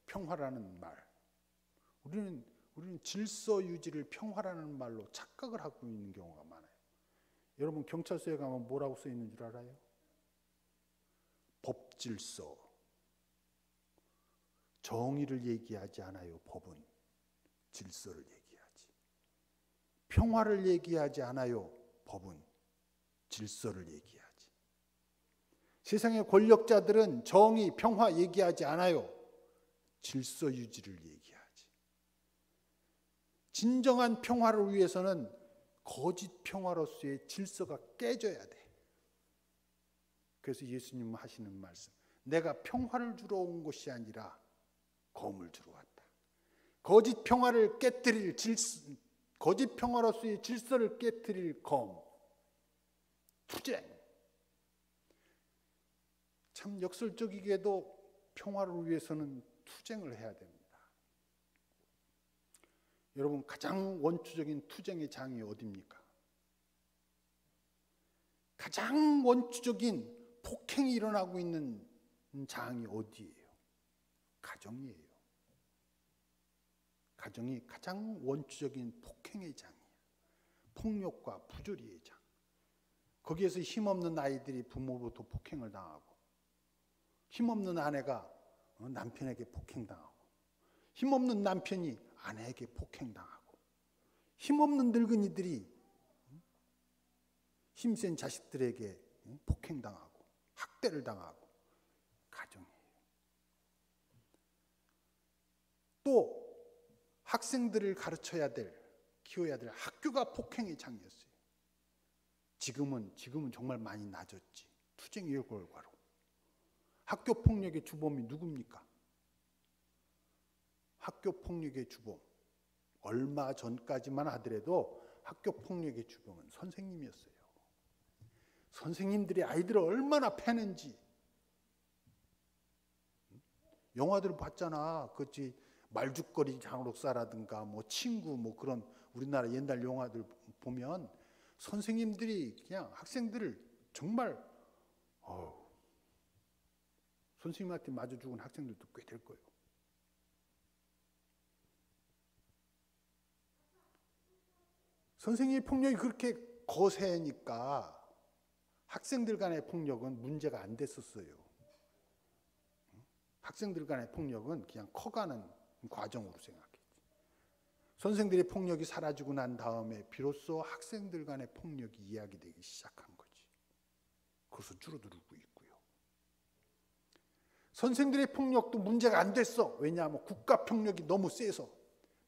평화라는 말, 우리는 질서 유지를 평화라는 말로 착각을 하고 있는 경우가 많아요. 여러분 경찰서에 가면 뭐라고 써 있는 줄 알아요? 법질서. 정의를 얘기하지 않아요. 법은 질서를 얘기하지. 평화를 얘기하지 않아요. 법은 질서를 얘기하지. 세상의 권력자들은 정의, 평화 얘기하지 않아요. 질서 유지를 얘기하지. 진정한 평화를 위해서는 거짓 평화로서의 질서가 깨져야 돼. 그래서 예수님은 하시는 말씀, 내가 평화를 주러 온 것이 아니라 검을 주러 왔다. 거짓 평화를 깨뜨릴 질서, 거짓 평화로서의 질서를 깨뜨릴 검, 투쟁. 참 역설적이게도 평화를 위해서는 투쟁을 해야 됩니다. 여러분 가장 원초적인 투쟁의 장이 어디입니까? 가장 원초적인 폭행이 일어나고 있는 장이 어디예요? 가정이에요. 가정이 가장 원초적인 폭행의 장이에요. 폭력과 부조리의 장. 거기에서 힘없는 아이들이 부모부터 폭행을 당하고, 힘없는 아내가 남편에게 폭행당하고, 힘없는 남편이 아내에게 폭행당하고, 힘없는 늙은이들이 힘센 자식들에게 폭행당하고 학대를 당하고, 가정이에요. 또 학생들을 가르쳐야 될, 키워야 될 학교가 폭행의 장이었어요. 지금은 정말 많이 낮았지. 투쟁의 결과로. 학교 폭력의 주범이 누굽니까? 학교 폭력의 주범. 얼마 전까지만 하더라도 학교 폭력의 주범은 선생님이었어요. 선생님들이 아이들을 얼마나 패는지. 영화들 봤잖아. 그치 말죽거리 장록사라든가 뭐 친구 뭐 그런 우리나라 옛날 영화들 보면 선생님들이 그냥 학생들을 정말 선생님한테 맞아 죽은 학생들도 꽤 될 거예요. 선생님의 폭력이 그렇게 거세니까 학생들 간의 폭력은 문제가 안 됐었어요. 학생들 간의 폭력은 그냥 커가는 과정으로 생각했지. 선생들의 폭력이 사라지고 난 다음에 비로소 학생들 간의 폭력이 이야기되기 시작한 거지. 그래서 줄어들고 있고요. 선생들의 폭력도 문제가 안 됐어. 왜냐하면 국가 폭력이 너무 세서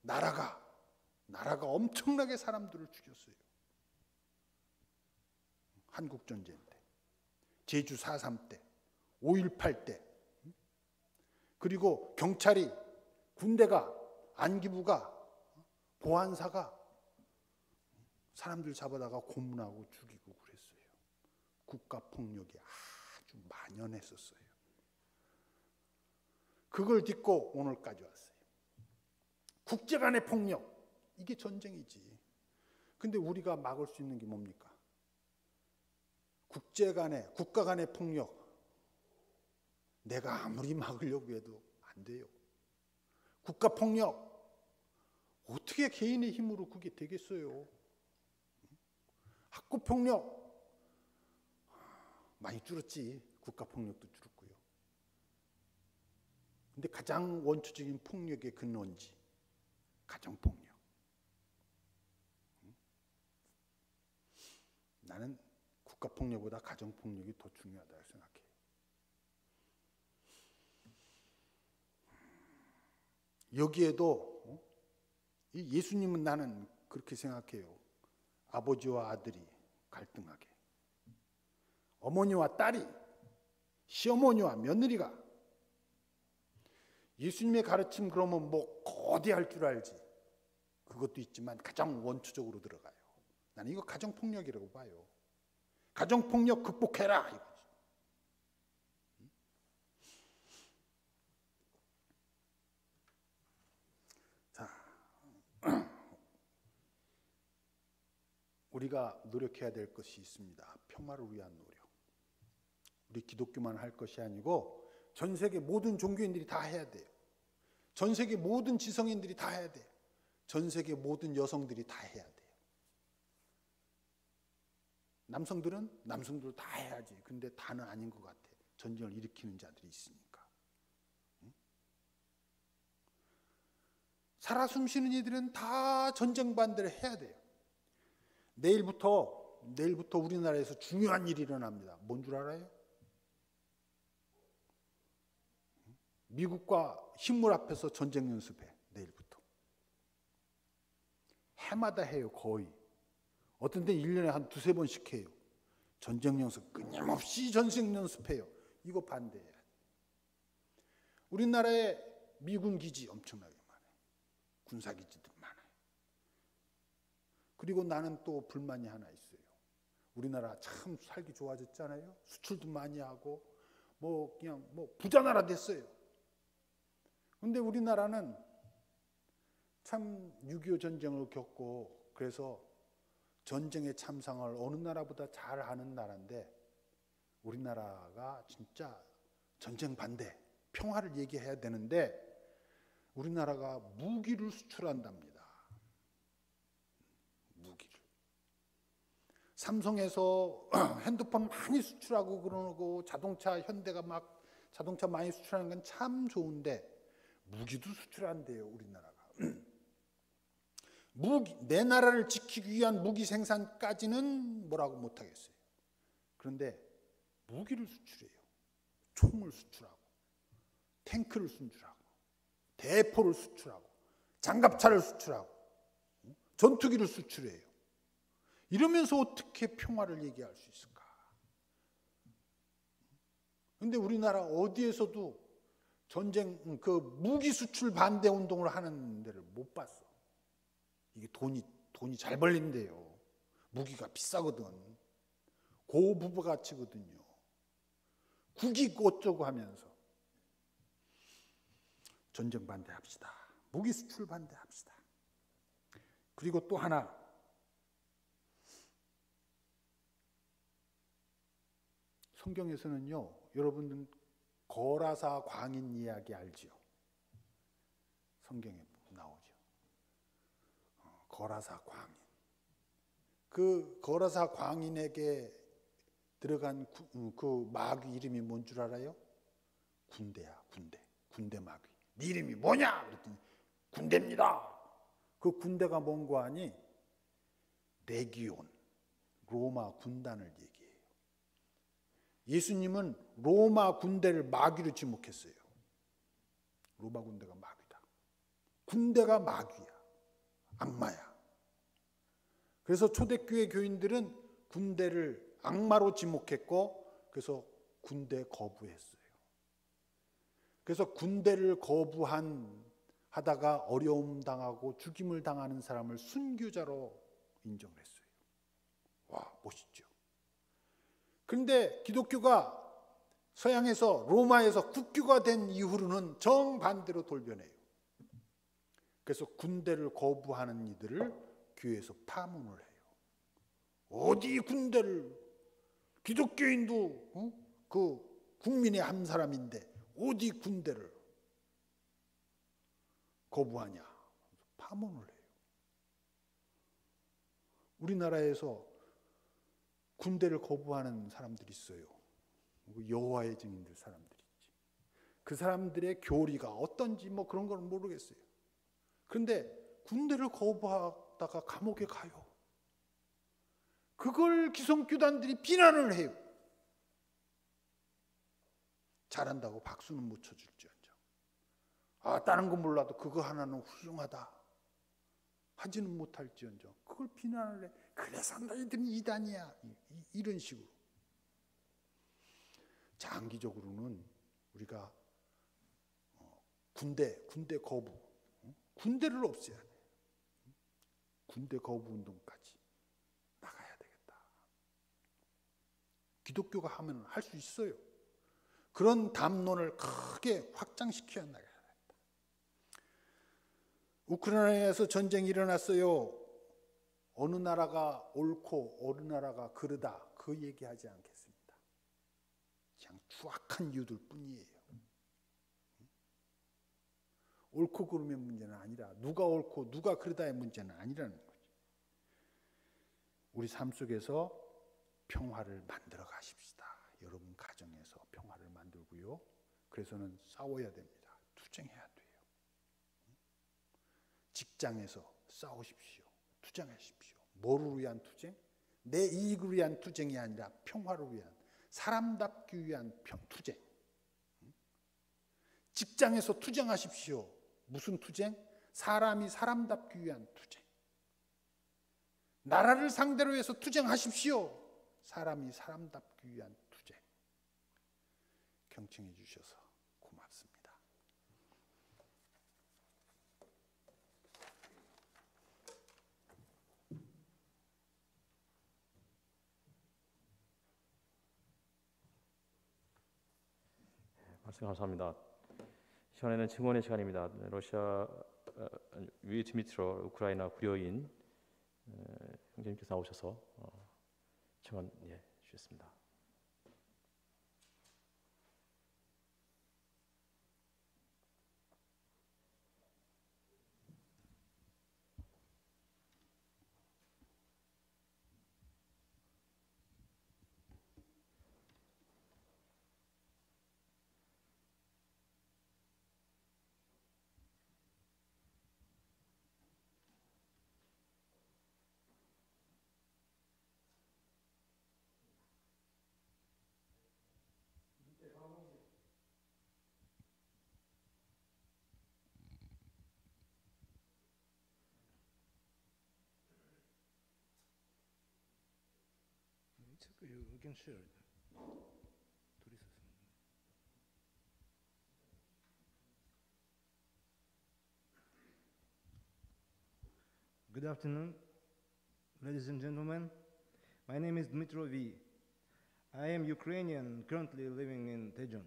나라가 엄청나게 사람들을 죽였어요. 한국전쟁 때, 제주 4.3 때, 5.18 때, 그리고 경찰이, 군대가, 안기부가, 보안사가 사람들 잡아다가 고문하고 죽이고 그랬어요. 국가폭력이 아주 만연했었어요. 그걸 딛고 오늘까지 왔어요. 국제 간의 폭력, 이게 전쟁이지. 근데 우리가 막을 수 있는 게 뭡니까? 국가 간의 폭력, 내가 아무리 막으려고 해도 안 돼요. 국가 폭력, 어떻게 개인의 힘으로 그게 되겠어요? 학교 폭력, 많이 줄었지. 국가 폭력도 줄었고요. 근데 가장 원초적인 폭력의 근원지 가정폭력. 나는 국가폭력보다 가정폭력이 더 중요하다고 생각해. 여기에도 이 예수님은 나는 그렇게 생각해요. 아버지와 아들이 갈등하게, 어머니와 딸이, 시어머니와 며느리가. 예수님의 가르침 그러면 뭐 거대할 줄 알지. 그것도 있지만 가장 원초적으로 들어가요. 나는 이거 가정폭력이라고 봐요. 가정폭력 극복해라 이거지. 자, 우리가 노력해야 될 것이 있습니다. 평화를 위한 노력. 우리 기독교만 할 것이 아니고 전 세계 모든 종교인들이 다 해야 돼요. 전 세계 모든 지성인들이 다 해야 돼요. 전 세계 모든 여성들이 다 해야 돼요. 남성들은 남성들 다 해야지. 근데 다는 아닌 것 같아. 전쟁을 일으키는 자들이 있으니까. 살아 숨쉬는 이들은 다 전쟁 반대를 해야 돼요. 내일부터 우리나라에서 중요한 일이 일어납니다. 뭔 줄 알아요? 미국과 힘물 앞에서 전쟁 연습해. 내일부터. 해마다 해요. 거의. 어떤 때 1년에 한 두세 번씩 해요. 전쟁 연습 끊임없이 전쟁 연습해요. 이거 반대해요. 우리나라에 미군 기지 엄청나게 많아요. 군사 기지들 많아요. 그리고 나는 또 불만이 하나 있어요. 우리나라 참 살기 좋아졌잖아요. 수출도 많이 하고 그냥 부자 나라 됐어요. 근데 우리나라는 참 6.25 전쟁을 겪고 그래서 전쟁의 참상을 어느 나라보다 잘 하는 나라인데 우리나라가 진짜 전쟁 반대, 평화를 얘기해야 되는데 우리나라가 무기를 수출한답니다. 무기를. 삼성에서 핸드폰 많이 수출하고 그러고 현대가 막 자동차 많이 수출하는 건 참 좋은데 무기도 수출한대요, 우리나라가. 내 나라를 지키기 위한 무기 생산까지는 뭐라고 못하겠어요. 그런데 무기를 수출해요. 총을 수출하고 탱크를 수출하고 대포를 수출하고 장갑차를 수출하고 전투기를 수출해요. 이러면서 어떻게 평화를 얘기할 수 있을까? 그런데 우리나라 어디에서도 전쟁 무기 수출 반대 운동을 하는 데를 못 봤어. 이게 돈이 잘 벌린대요. 무기가 비싸거든. 고부가치거든요. 국익 어쩌고 하면서 전쟁 반대합시다. 무기 수출 반대합시다. 그리고 또 하나, 성경에서는요, 여러분들 거라사 광인 이야기 알지요? 성경에 나오죠. 거라사 광인. 그 거라사 광인에게 들어간 그 마귀 이름이 뭔 줄 알아요? 군대야, 군대. 군대 마귀. 네 이름이 뭐냐? 그랬더니 군대입니다. 그 군대가 뭔고 하니 레기온, 로마 군단을 얘기해요. 예수님은 로마 군대를 마귀로 지목했어요. 로마 군대가 마귀다. 군대가 마귀야. 악마야. 그래서 초대교회 교인들은 군대를 악마로 지목했고 그래서 군대 거부했어요. 그래서 군대를 하다가 어려움 당하고 죽임을 당하는 사람을 순교자로 인정을 했어요. 와, 멋있죠. 그런데 기독교가 서양에서 로마에서 국교가 된 이후로는 정반대로 돌변해요. 그래서 군대를 거부하는 이들을 교회에서 파문을 해요. 어디 군대를, 기독교인도 그 국민의 한 사람인데 어디 군대를 거부하냐 파문을 해요. 우리나라에서 군대를 거부하는 사람들이 있어요. 여호와의 증인들 사람들이 있지. 그 사람들의 교리가 어떤지 뭐 그런 건 모르겠어요. 그런데 군대를 거부하다가 감옥에 가요. 그걸 기성교단들이 비난을 해요. 잘한다고 박수는 못 쳐줄지언정. 다른 건 몰라도 그거 하나는 훌륭하다 하지는 못할지언정 그걸 비난을 해. 그래서 너희들은 이단이야. 이런 식으로. 장기적으로는 우리가 군대 거부, 군대를 없애야 돼. 군대 거부 운동까지 나가야 되겠다. 기독교가 하면 할 수 있어요. 그런 담론을 크게 확장시켜 나가야 된다. 우크라이나에서 전쟁이 일어났어요. 어느 나라가 옳고 어느 나라가 그르다 그 얘기하지 않겠습니다. 그냥 추악한 이유들 뿐이에요. 옳고 그름의 문제는 아니라 누가 옳고 누가 그르다의 문제는 아니라는 거죠. 우리 삶 속에서 평화를 만들어 가십시다. 여러분 가정에서 평화를 만들고요. 그래서는 싸워야 됩니다. 투쟁해야 돼요. 직장에서 싸우십시오. 투쟁하십시오. 뭐를 위한 투쟁? 내 이익을 위한 투쟁이 아니라 평화를 위한, 사람답기 위한 투쟁. 직장에서 투쟁하십시오. 무슨 투쟁? 사람이 사람답기 위한 투쟁. 나라를 상대로 해서 투쟁하십시오. 사람이 사람답기 위한 투쟁. 경청해 주셔서 고맙습니다. 말씀 감사합니다. 이번에는 증언의 시간입니다. 러시아 위 드미트로 우크라이나 구려인 형제님께서 나오셔서 증언 주셨습니다. You can share it. Good afternoon, ladies and gentlemen. My name is Dmitro V. I am Ukrainian, currently living in Tejon.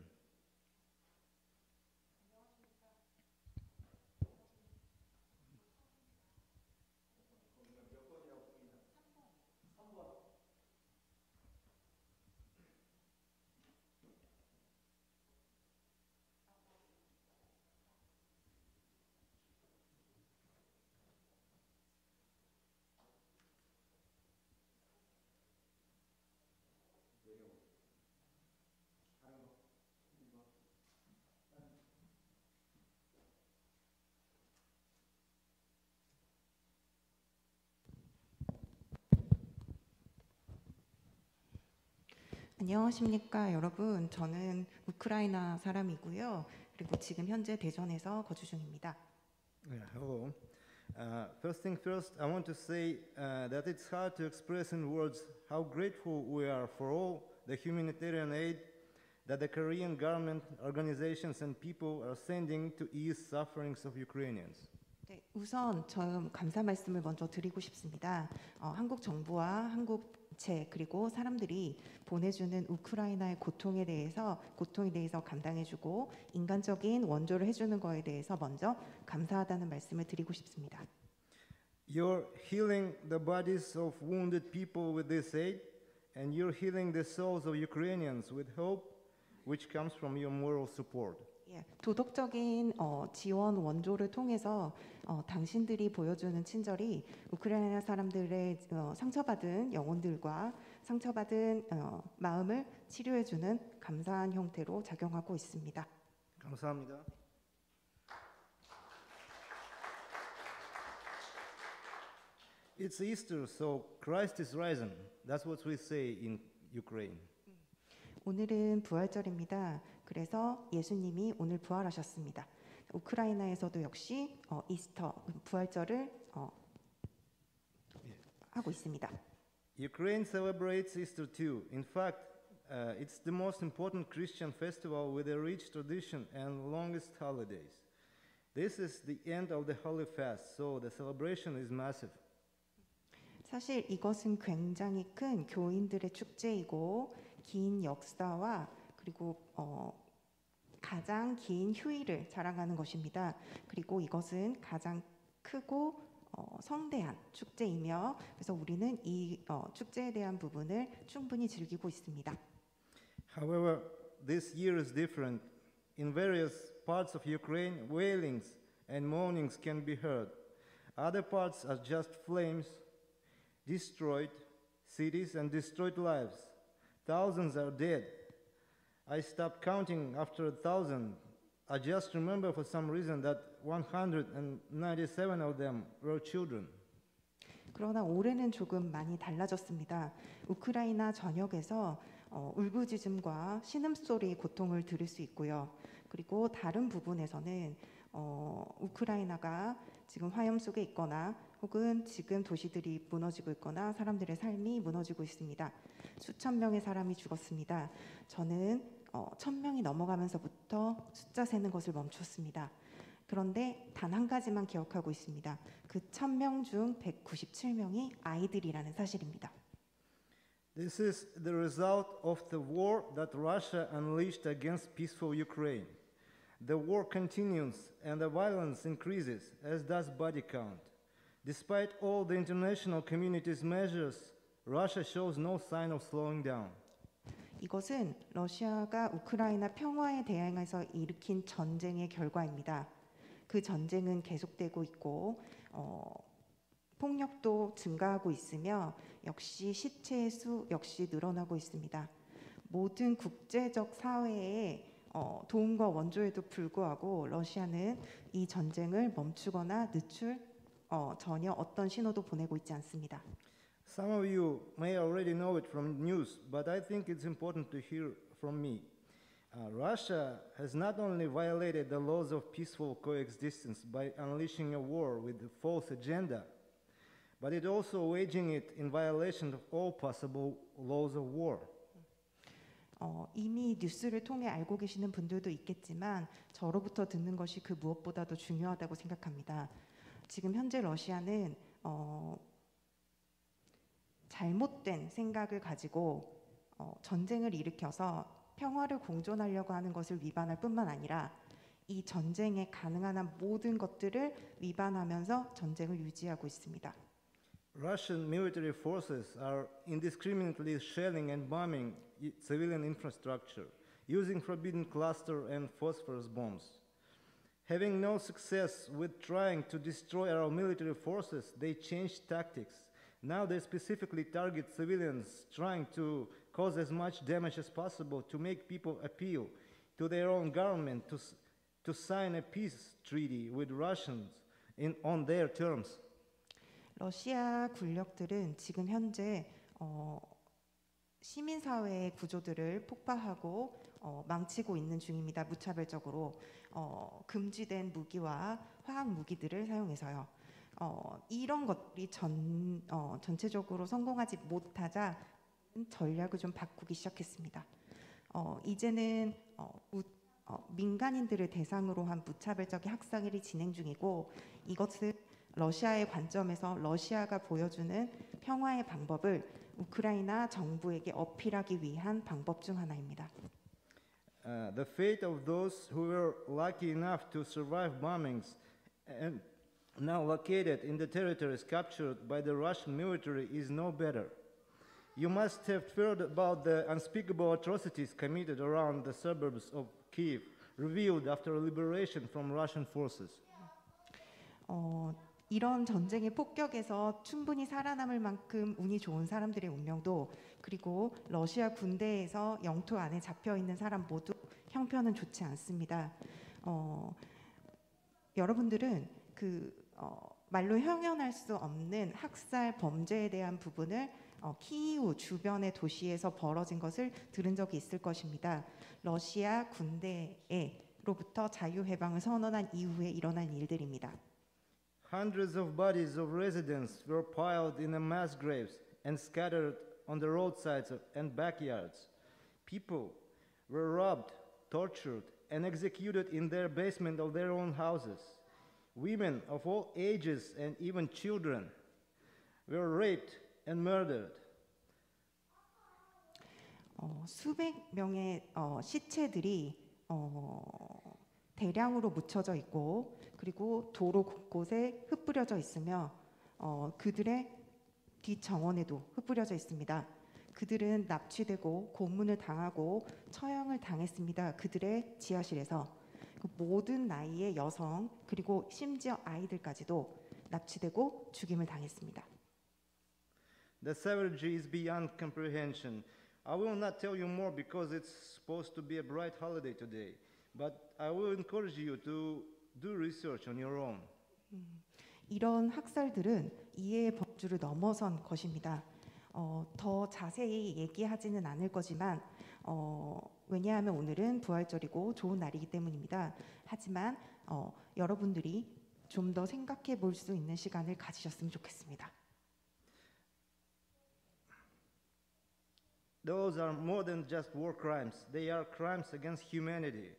안녕하십니까 여러분. 저는 우크라이나 사람이고요. 그리고 지금 현재 대전에서 거주 중입니다. Yeah, hello. First thing first, I want to say that it's hard to express in words how grateful we are for all the humanitarian aid that the Korean government, organizations and people are sending to ease sufferings of Ukrainians. 네, 우선 저 감사 말씀을 먼저 드리고 싶습니다. 한국 정부와 한국체 그리고 사람들이 보내주는 우크라이나의 고통에 대해서 감당해주고 인간적인 원조를 해주는 거에 대해서 먼저 감사하다는 말씀을 드리고 싶습니다. You're healing the bodies of wounded people with this aid, and you're healing the souls of Ukrainians with hope, which comes from your moral support. 예, 도덕적인 지원 원조를 통해서 당신들이 보여주는 친절이 우크라이나 사람들의 상처받은 영혼들과 상처받은 마음을 치료해주는 감사한 형태로 작용하고 있습니다. 감사합니다. It's Easter, so Christ is risen. That's what we say in Ukraine. 오늘은 부활절입니다. 그래서 예수님이 오늘 부활하셨습니다. 우크라이나에서도 역시 이스터 부활절을 하고 있습니다. Ukraine celebrates Easter too. In fact, it's the most important Christian festival with a rich tradition and longest holidays. This is the end of the Holy Fast, so the celebration is massive. 사실 이것은 굉장히 큰 교인들의 축제이고 긴 역사와 그리고 가장 긴 휴일을 자랑하는 것입니다. 그리고 이것은 가장 크고 성대한 축제이며 그래서 우리는 이 축제에 대한 부분을 충분히 즐기고 있습니다. However, this year is different. In various parts of Ukraine, wailings and moanings can be heard. Other parts are just flames, destroyed cities and destroyed lives. Thousands are dead. I stopped counting after 1,000. I just remember for some reason that 197 of them were children. 그러나 올해는 조금 많이 달라졌습니다. 우크라이나 전역에서 울부짖음과 신음소리 고통을 들을 수 있고요. 그리고 다른 부분에서는 우크라이나가 지금 화염 속에 있거나 혹은 지금 도시들이 무너지고 있거나 사람들의 삶이 무너지고 있습니다. 수천 명의 사람이 죽었습니다. 저는 1,000명이 넘어가면서부터 숫자 세는 것을 멈췄습니다. 그런데 단 한 가지만 기억하고 있습니다. 그 1,000명 중 197명이 아이들이라는 사실입니다. This is the result of the war that Russia unleashed against peaceful Ukraine. The war continues and the violence increases, as does body count. Despite all the international community's measures, Russia shows no sign of slowing down. 이것은 러시아가 우크라이나 평화에 대항해서 일으킨 전쟁의 결과입니다. 그 전쟁은 계속되고 있고 폭력도 증가하고 있으며 역시 시체의 수 역시 늘어나고 있습니다. 모든 국제적 사회의 도움과 원조에도 불구하고 러시아는 이 전쟁을 멈추거나 늦출 전혀 어떤 신호도 보내고 있지 않습니다. Some of you may already know it from news, but I think it's important to hear from me. Russia has not only violated the laws of peaceful coexistence by unleashing a war with a false agenda, but it also waging it in violation of all possible laws of war. 이미 뉴스를 통해 알고 계시는 분들도 있겠지만 저로부터 듣는 것이 그 무엇보다도 중요하다고 생각합니다. 지금 현재 러시아는 잘못된 생각을 가지고 전쟁을 일으켜서 평화를 공존하려고 하는 것을 위반할 뿐만 아니라 이 전쟁에 가능한 한 모든 것들을 위반하면서 전쟁을 유지하고 있습니다. Russian military forces are indiscriminately shelling and bombing civilian infrastructure, using forbidden cluster and phosphorus bombs. Having no success with trying to destroy our military forces, they changed tactics. Now they specifically target civilians, trying to cause as much damage as possible to make people appeal to their own government to sign a peace treaty with Russians on their terms. 러시아 군력들은 지금 현재 시민사회의 구조들을 폭파하고 망치고 있는 중입니다. 무차별적으로 금지된 무기와 화학 무기들을 사용해서요. 이런 것들이 전체적으로 성공하지 못하자 전략을 좀 바꾸기 시작했습니다. 이제는 민간인들을 대상으로 한 무차별적인 학살이 진행 중이고 이것을 러시아의 관점에서 러시아가 보여주는 평화의 방법을 우크라이나 정부에게 어필하기 위한 방법 중 하나입니다. The fate of those who were lucky enough to survive bombings and now located in the territories captured by the Russian military is no better. You must have heard about the unspeakable atrocities committed around the suburbs of Kyiv, revealed after liberation from Russian forces. 이런 전쟁의 폭격에서 충분히 살아남을 만큼 운이 좋은 사람들의 운명도 그리고 러시아 군대에서 영토 안에 잡혀 있는 사람 모두 형편은 좋지 않습니다. 여러분들은 말로 형용할 수 없는 학살 범죄에 대한 부분을 키이우 주변의 도시에서 벌어진 것을 들은 적이 있을 것입니다. 러시아 군대로부터 자유해방을 선언한 이후에 일어난 일들입니다. Hundreds of bodies of residents were piled in mass graves and scattered on the roadsides and backyards. People were robbed, tortured, and executed in their basement of their own houses. Women of all ages and even children were raped and murdered. 수백 명의 시체들이 대량으로 묻혀져 있고 그리고 도로 곳곳에 흩뿌려져 있으며 그들의 뒷정원에도 흩뿌려져 있습니다. 그들은 납치되고 고문을 당하고 처형을 당했습니다. 그들의 지하실에서 모든 나이의 여성 그리고 심지어 아이들까지도 납치되고 죽임을 당했습니다. The savagery is beyond comprehension. I will not tell you more because it's supposed to be a bright holiday today, but I will encourage you to do research on your own. 이런 학살들은 이해의 범주를 넘어선 것입니다. 더 자세히 얘기하지는 않을 거지만 왜냐하면 오늘은 부활절이고 좋은 날이기 때문입니다. 하지만 여러분들이 좀 더 생각해 볼 수 있는 시간을 가지셨으면 좋겠습니다. Those are more than just war crimes. They are crimes against humanity.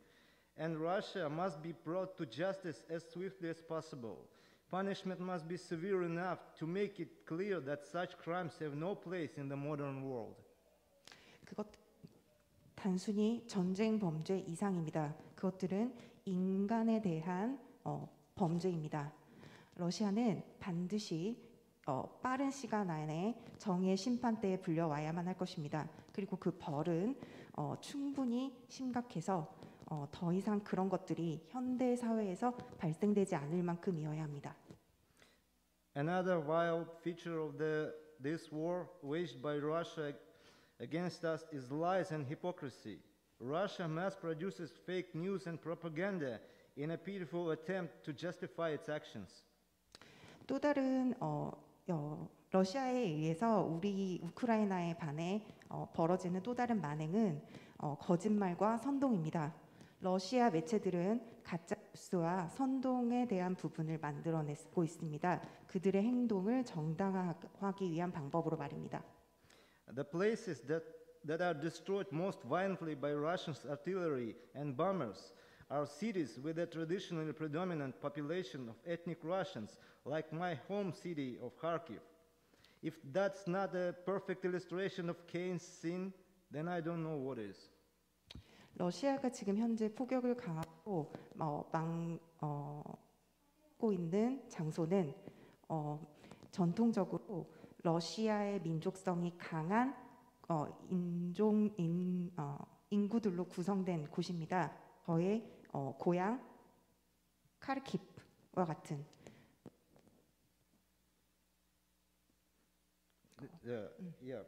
And Russia must be brought to justice as swiftly as possible. Punishment must be severe enough to make it clear that such crimes have no place in the modern world. 그것 단순히 전쟁 범죄 이상입니다. 그것들은 인간에 대한 범죄입니다. 러시아는 반드시 빠른 시간 안에 정의의 심판대에 불려와야만 할 것입니다. 그리고 그 벌은 충분히 심각해서 더 이상 그런 것들이 현대 사회에서 발생되지 않을 만큼이어야 합니다. Another wild feature of this war waged by Russia against us is lies and hypocrisy. Russia mass produces fake news and propaganda in a pitiful attempt to justify its actions. 또 다른 러시아에 의해서 우리 우크라이나에 반해 벌어지는 또 다른 만행은 거짓말과 선동입니다. 러시아 매체들은 가짜 뉴스와 선동에 대한 부분을 만들어내고 있습니다. 그들의 행동을 정당화하기 위한 방법으로 말입니다. The places that are destroyed most violently by Russian artillery and bombers are cities with a traditionally predominant population of ethnic Russians, like my home city of Kharkiv. If that's not a perfect illustration of Cain's sin, then I don't know what is. 러시아가 지금 현재 포격을 가하고 막고 있는 장소는 전통적으로 러시아의 민족성이 강한 인구들로 구성된 곳입니다. 저의 고향 카르키프와 같은. Yeah.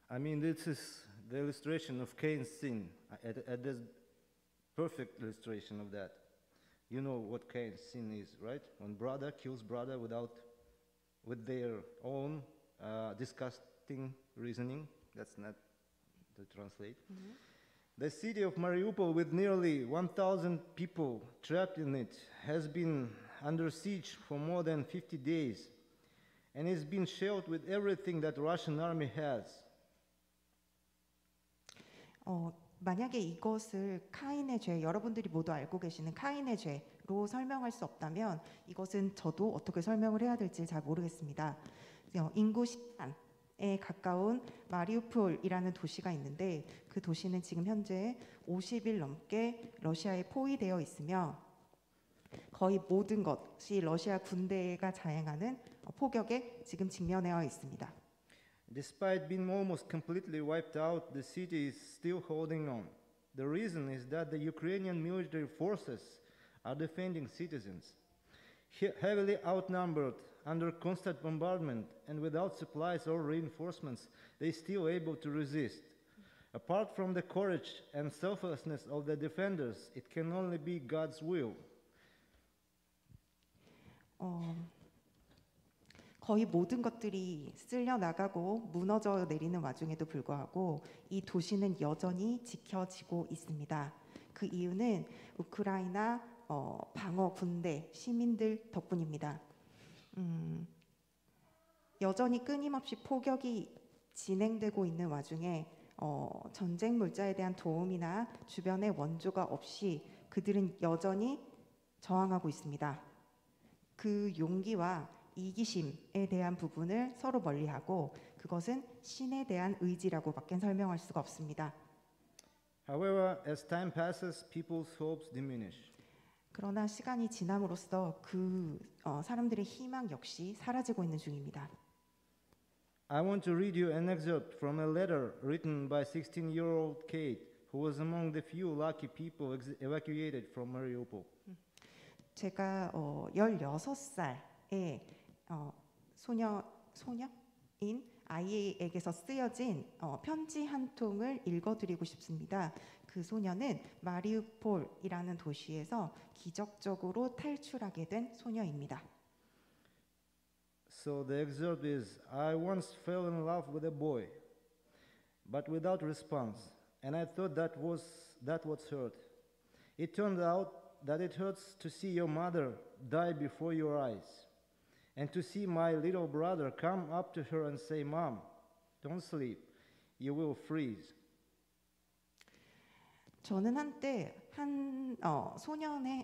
I mean, this is the illustration of Cain's sin. This perfect illustration of that. You know what Cain's sin is, right? When brother kills brother with their own disgusting reasoning. That's not to translate. Mm-hmm. The city of Mariupol, with nearly 1,000 people trapped in it, has been under siege for more than 50 days, and it's been shelled with everything that Russian army has. 만약에 이것을 카인의 죄, 여러분들이 모두 알고 계시는 카인의 죄로 설명할 수 없다면 이것은 저도 어떻게 설명을 해야 될지 잘 모르겠습니다. 인구 10만에 가까운 마리우폴이라는 도시가 있는데 그 도시는 지금 현재 50일 넘게 러시아에 포위되어 있으며 거의 모든 것이 러시아 군대가 자행하는 폭격에 지금 직면해 있습니다. Despite being almost completely wiped out, the city is still holding on. The reason is that the Ukrainian military forces are defending citizens. Heavily outnumbered, under constant bombardment, and without supplies or reinforcements, they still able to resist. Apart from the courage and selflessness of the defenders, it can only be God's will. 거의 모든 것들이 쓸려 나가고 무너져 내리는 와중에도 불구하고 이 도시는 여전히 지켜지고 있습니다. 그 이유는 우크라이나 방어 군대 시민들 덕분입니다. 여전히 끊임없이 폭격이 진행되고 있는 와중에 전쟁 물자에 대한 도움이나 주변의 원조가 없이 그들은 여전히 저항하고 있습니다. 그 용기와 이기심에 대한 부분을 서로 멀리하고 그것은 신에 대한 의지라고밖에 설명할 수가 없습니다. However, as time passes, people's hopes diminish. 그러나 시간이 지남으로써 그 사람들의 희망 역시 사라지고 있는 중입니다. I want to read you an excerpt from a letter written by 16-year-old Kate, who was among the few lucky people evacuated from Mariupol. 제가 16살의 소녀인 아이에게서 쓰여진 편지 한 통을 읽어드리고 싶습니다. 그 소녀는 마리우폴이라는 도시에서 기적적으로 탈출하게 된 소녀입니다. So the excerpt is, I once fell in love with a boy, but without response, and I thought that was hurt. It turned out that it hurts to see your mother die before your eyes, and to see my little brother come up to her and say, Mom, don't sleep, you will freeze. 저는 한때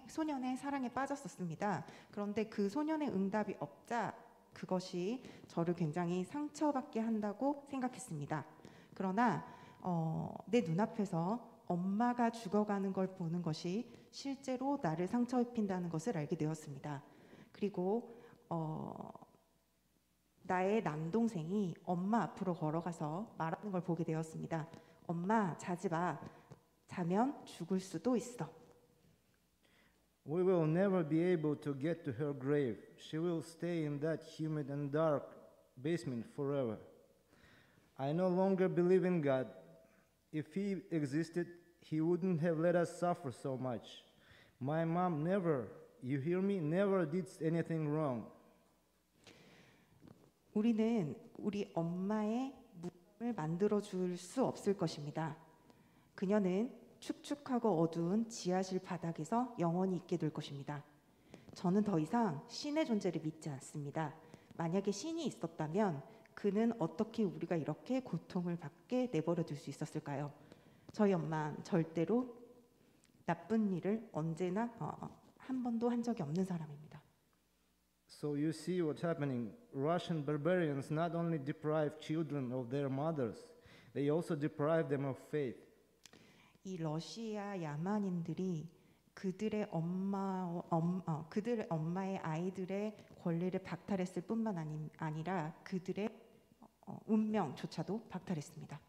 소년의 사랑에 빠졌었습니다. 그런데 그 소년의 응답이 없자 그것이 저를 굉장히 상처받게 한다고 생각했습니다. 그러나 내 눈앞에서 엄마가 죽어가는 걸 보는 것이 실제로 나를 상처 입힌다는 것을 알게 되었습니다. 그리고 나의 남동생이 엄마 앞으로 걸어가서 말하는 걸 보게 되었습니다. 엄마, 자지 마. 자면 죽을 수도 있어. We will never be able to get to her grave. She will stay in that humid and dark basement forever. I no longer believe in God. If He existed, He wouldn't have let us suffer so much. My mom never, you hear me, never did anything wrong. 우리는 우리 엄마의 무덤을 만들어 줄 수 없을 것입니다. 그녀는 축축하고 어두운 지하실 바닥에서 영원히 있게 될 것입니다. 저는 더 이상 신의 존재를 믿지 않습니다. 만약에 신이 있었다면 그는 어떻게 우리가 이렇게 고통을 받게 내버려 둘 수 있었을까요? 저희 엄마는 절대로 나쁜 일을 언제나 한 번도 한 적이 없는 사람입니다. So you see what's happening. Russian barbarians not only deprive children of their mothers, they also deprive them of faith. 이 러시아 야만인들이 그들의 엄마의 아이들의 권리를 박탈했을 뿐만 아니라 그들의 운명조차도 박탈했습니다.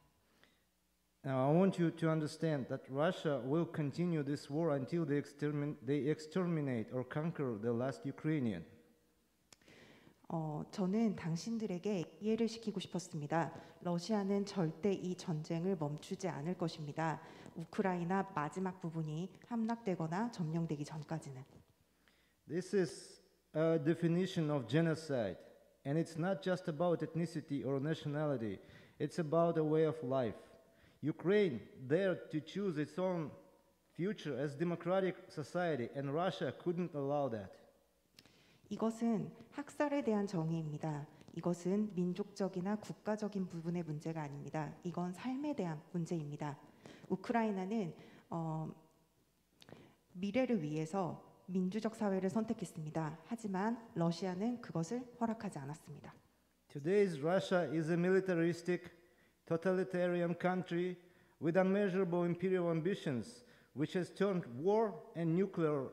Now I want you to understand that Russia will continue this war until they exterminate or conquer the last Ukrainian. 저는 당신들에게 이해를 시키고 싶었습니다. 러시아는 절대 이 전쟁을 멈추지 않을 것입니다. 우크라이나 마지막 부분이 함락되거나 점령되기 전까지는. This is a definition of genocide, and it's not just about ethnicity or nationality. It's about a way of life. Ukraine dared to choose its own future as democratic society, and Russia couldn't allow that. 이것은 학살에 대한 정의입니다. 이것은 민족적이나 국가적인 부분의 문제가 아닙니다. 이건 삶에 대한 문제입니다. 우크라이나는 미래를 위해서 민주적 사회를 선택했습니다. 하지만 러시아는 그것을 허락하지 않았습니다. Today's Russia is a militaristic, totalitarian country with unmeasurable imperial ambitions, which has turned war and nuclear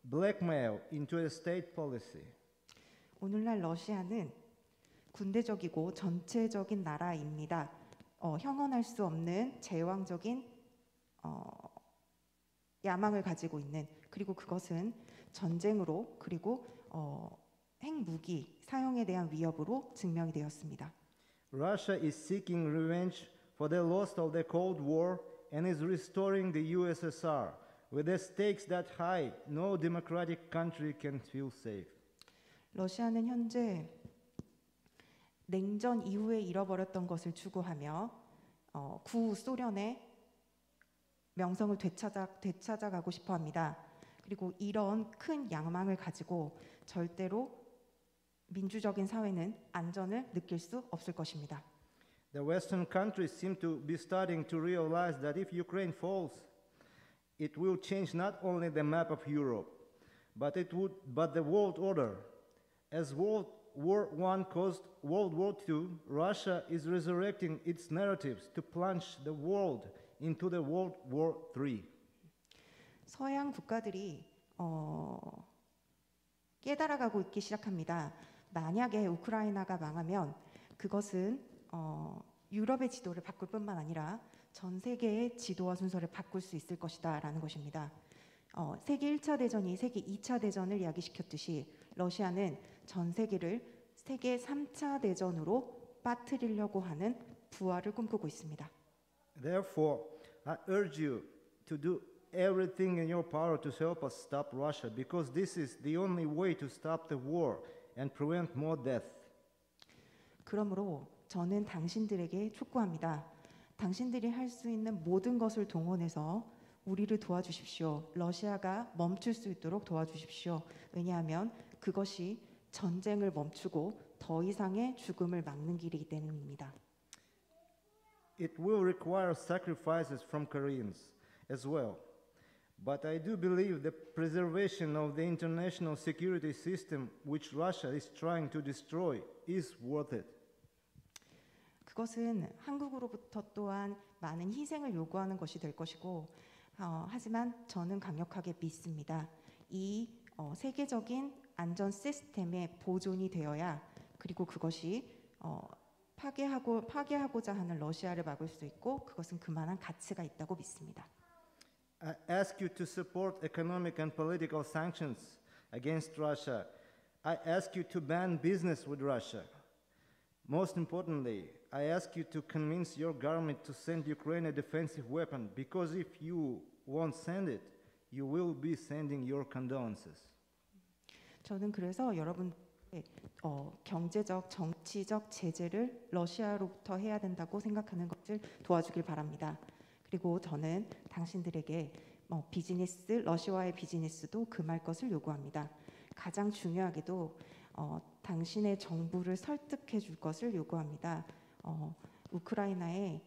blackmail into a state policy. 오늘날 러시아는 군대적이고 전체적인 나라입니다. 형언할 수 없는 제왕적인 야망을 가지고 있는, 그리고 그것은 전쟁으로 그리고 핵무기 사용에 대한 위협으로 증명이 되었습니다. Russia is seeking revenge for the loss of the Cold War and is restoring the USSR. With the stakes that high, no democratic country can feel safe. 러시아는 현재 냉전 이후에 잃어버렸던 것을 추구하며 구소련의 명성을 되찾아가고 싶어합니다. 그리고 이런 큰 야망을 가지고 절대로 민주적인 사회는 안전을 느낄 수 없을 것입니다. The Western countries seem to be starting to realize that if Ukraine falls, it will change not only the map of Europe, but the world order. As World War I caused World War II, Russia is resurrecting its narratives to plunge the world into the World War III. 서양 국가들이 깨달아가고 있기 시작합니다. 만약에 우크라이나가 망하면 그것은 유럽의 지도를 바꿀 뿐만 아니라 전 세계의 지도와 순서를 바꿀 수 있을 것이다 라는 것입니다. 세계 1차 대전이 세계 2차 대전을 야기시켰듯이 러시아는 전 세계를 세계 3차 대전으로 빠뜨리려고 하는 부활을 꿈꾸고 있습니다. Therefore, I urge you to do everything in your power to help us stop Russia, because this is the only way to stop the war and prevent more death. 그러므로 저는 당신들에게 촉구합니다. 당신들이 할 수 있는 모든 것을 동원해서 우리를 도와주십시오. 러시아가 멈출 수 있도록 도와주십시오. 왜냐하면 그것이 전쟁을 멈추고 더 이상의 죽음을 막는 길이기 때문입니다. It will require sacrifices from Koreans as well. But I do believe the preservation of the international security system which Russia is trying to destroy is worth it. 그것은 한국으로부터 또한 많은 희생을 요구하는 것이 될 것이고 하지만 저는 강력하게 믿습니다. 이 세계적인 안전 시스템의 보존이 되어야 그리고 그것이 파괴하고자 하는 러시아를 막을 수 있고 그것은 그만한 가치가 있다고 믿습니다. I ask you to support economic and political sanctions against Russia. I ask you to ban business with Russia. Most importantly, I ask you to convince your government to send Ukraine a defensive weapon, because if you won't send it, you will be sending your condolences. 저는 그래서 여러분 경제적, 정치적 제재를 러시아로부터 해야 된다고 생각하는 것을 도와주길 바랍니다. 그리고 저는 당신들에게 비즈니스, 러시아와의 비즈니스도 금할 것을 요구합니다. 가장 중요하게도 당신의 정부를 설득해 줄 것을 요구합니다. 우크라이나를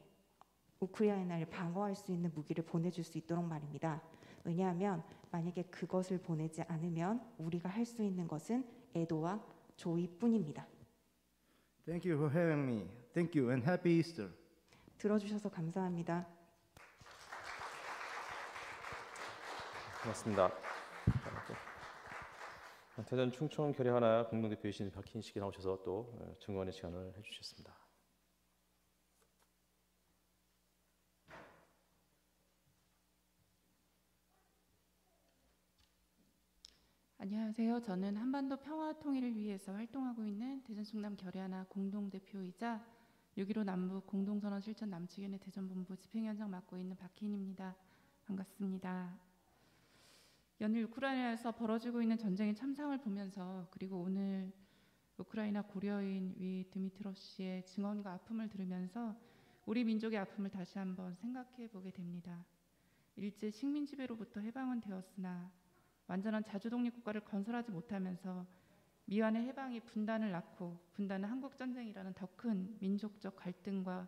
방어할 수 있는 무기를 보내줄 수 있도록 말입니다. 왜냐하면 만약에 그것을 보내지 않으면 우리가 할 수 있는 것은 애도와 조의뿐입니다. Thank you for having me. Thank you and happy Easter. 들어주셔서 감사합니다. 고맙습니다. 대전 충청 결의 하나 공동대표이신 박희인 씨가 나오셔서 또 증언의 시간을 해주셨습니다. 안녕하세요. 저는 한반도 평화 통일을 위해서 활동하고 있는 대전 충남 결의 하나 공동대표이자 6.15 남북 공동선언 실천 남측위원회 대전본부 집행위원장 맡고 있는 박희인입니다. 반갑습니다. 연일 우크라이나에서 벌어지고 있는 전쟁의 참상을 보면서 그리고 오늘 우크라이나 고려인 위 드미트로 씨의 증언과 아픔을 들으면서 우리 민족의 아픔을 다시 한번 생각해 보게 됩니다. 일제 식민 지배로부터 해방은 되었으나 완전한 자주 독립 국가를 건설하지 못하면서 미완의 해방이 분단을 낳고 분단은 한국 전쟁이라는 더 큰 민족적 갈등과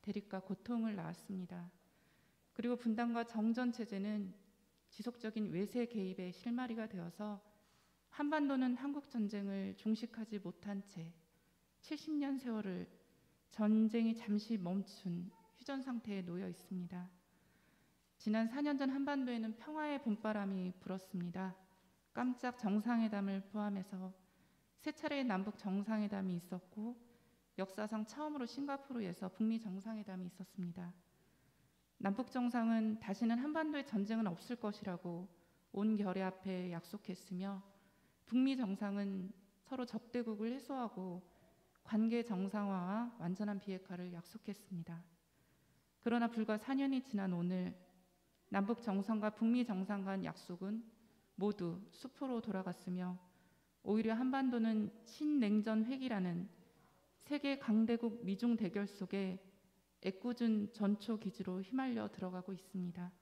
대립과 고통을 낳았습니다. 그리고 분단과 정전 체제는 지속적인 외세 개입의 실마리가 되어서 한반도는 한국 전쟁을 종식하지 못한 채 70년 세월을 전쟁이 잠시 멈춘 휴전 상태에 놓여 있습니다. 지난 4년 전 한반도에는 평화의 봄바람이 불었습니다. 깜짝 정상회담을 포함해서 3차례의 남북 정상회담이 있었고 역사상 처음으로 싱가포르에서 북미 정상회담이 있었습니다. 남북 정상은 다시는 한반도에 전쟁은 없을 것이라고 온 결의 앞에 약속했으며 북미 정상은 서로 적대국을 해소하고 관계 정상화와 완전한 비핵화를 약속했습니다. 그러나 불과 4년이 지난 오늘 남북 정상과 북미 정상 간 약속은 모두 숲으로 돌아갔으며 오히려 한반도는 신냉전 회기라는 세계 강대국 미중 대결 속에 애꿎은 전초 기지로 휘말려 들어가고 있습니다.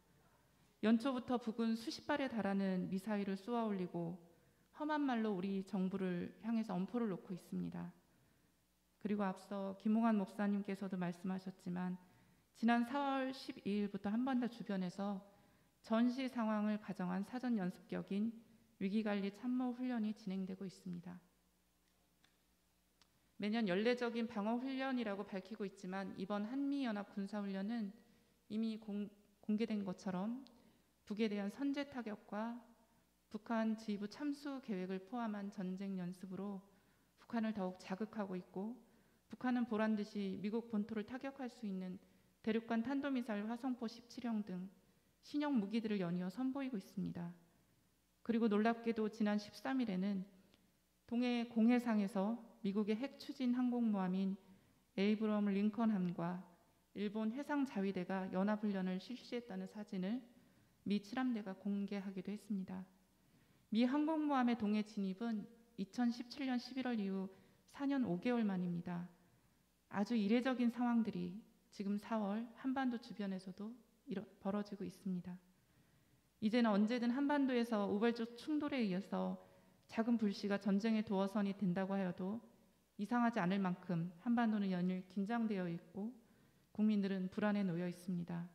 연초부터 북은 수십 발에 달하는 미사일을 쏘아 올리고 험한 말로 우리 정부를 향해서 엄포를 놓고 있습니다. 그리고 앞서 김홍환 목사님께서도 말씀하셨지만 지난 4월 12일부터 한반도 주변에서 전시 상황을 가정한 사전 연습격인 위기관리 참모 훈련이 진행되고 있습니다. 매년 연례적인 방어 훈련이라고 밝히고 있지만 이번 한미연합 군사훈련은 이미 공개된 것처럼 북에 대한 선제 타격과 북한 지휘부 참수 계획을 포함한 전쟁 연습으로 북한을 더욱 자극하고 있고, 북한은 보란듯이 미국 본토를 타격할 수 있는 대륙간 탄도미사일 화성포 17형 등 신형 무기들을 연이어 선보이고 있습니다. 그리고 놀랍게도 지난 13일에는 동해 공해상에서 미국의 핵 추진 항공모함인 에이브럼 링컨함과 일본 해상자위대가 연합훈련을 실시했다는 사진을 미 칠함대가 공개하기도 했습니다. 미 항공모함의 동해 진입은 2017년 11월 이후 4년 5개월 만입니다. 아주 이례적인 상황들이 지금 4월 한반도 주변에서도 벌어지고 있습니다. 이제는 언제든 한반도에서 우발적 충돌에 의해서 작은 불씨가 전쟁의 도어선이 된다고 하여도 이상하지 않을 만큼 한반도는 연일 긴장되어 있고 국민들은 불안에 놓여 있습니다.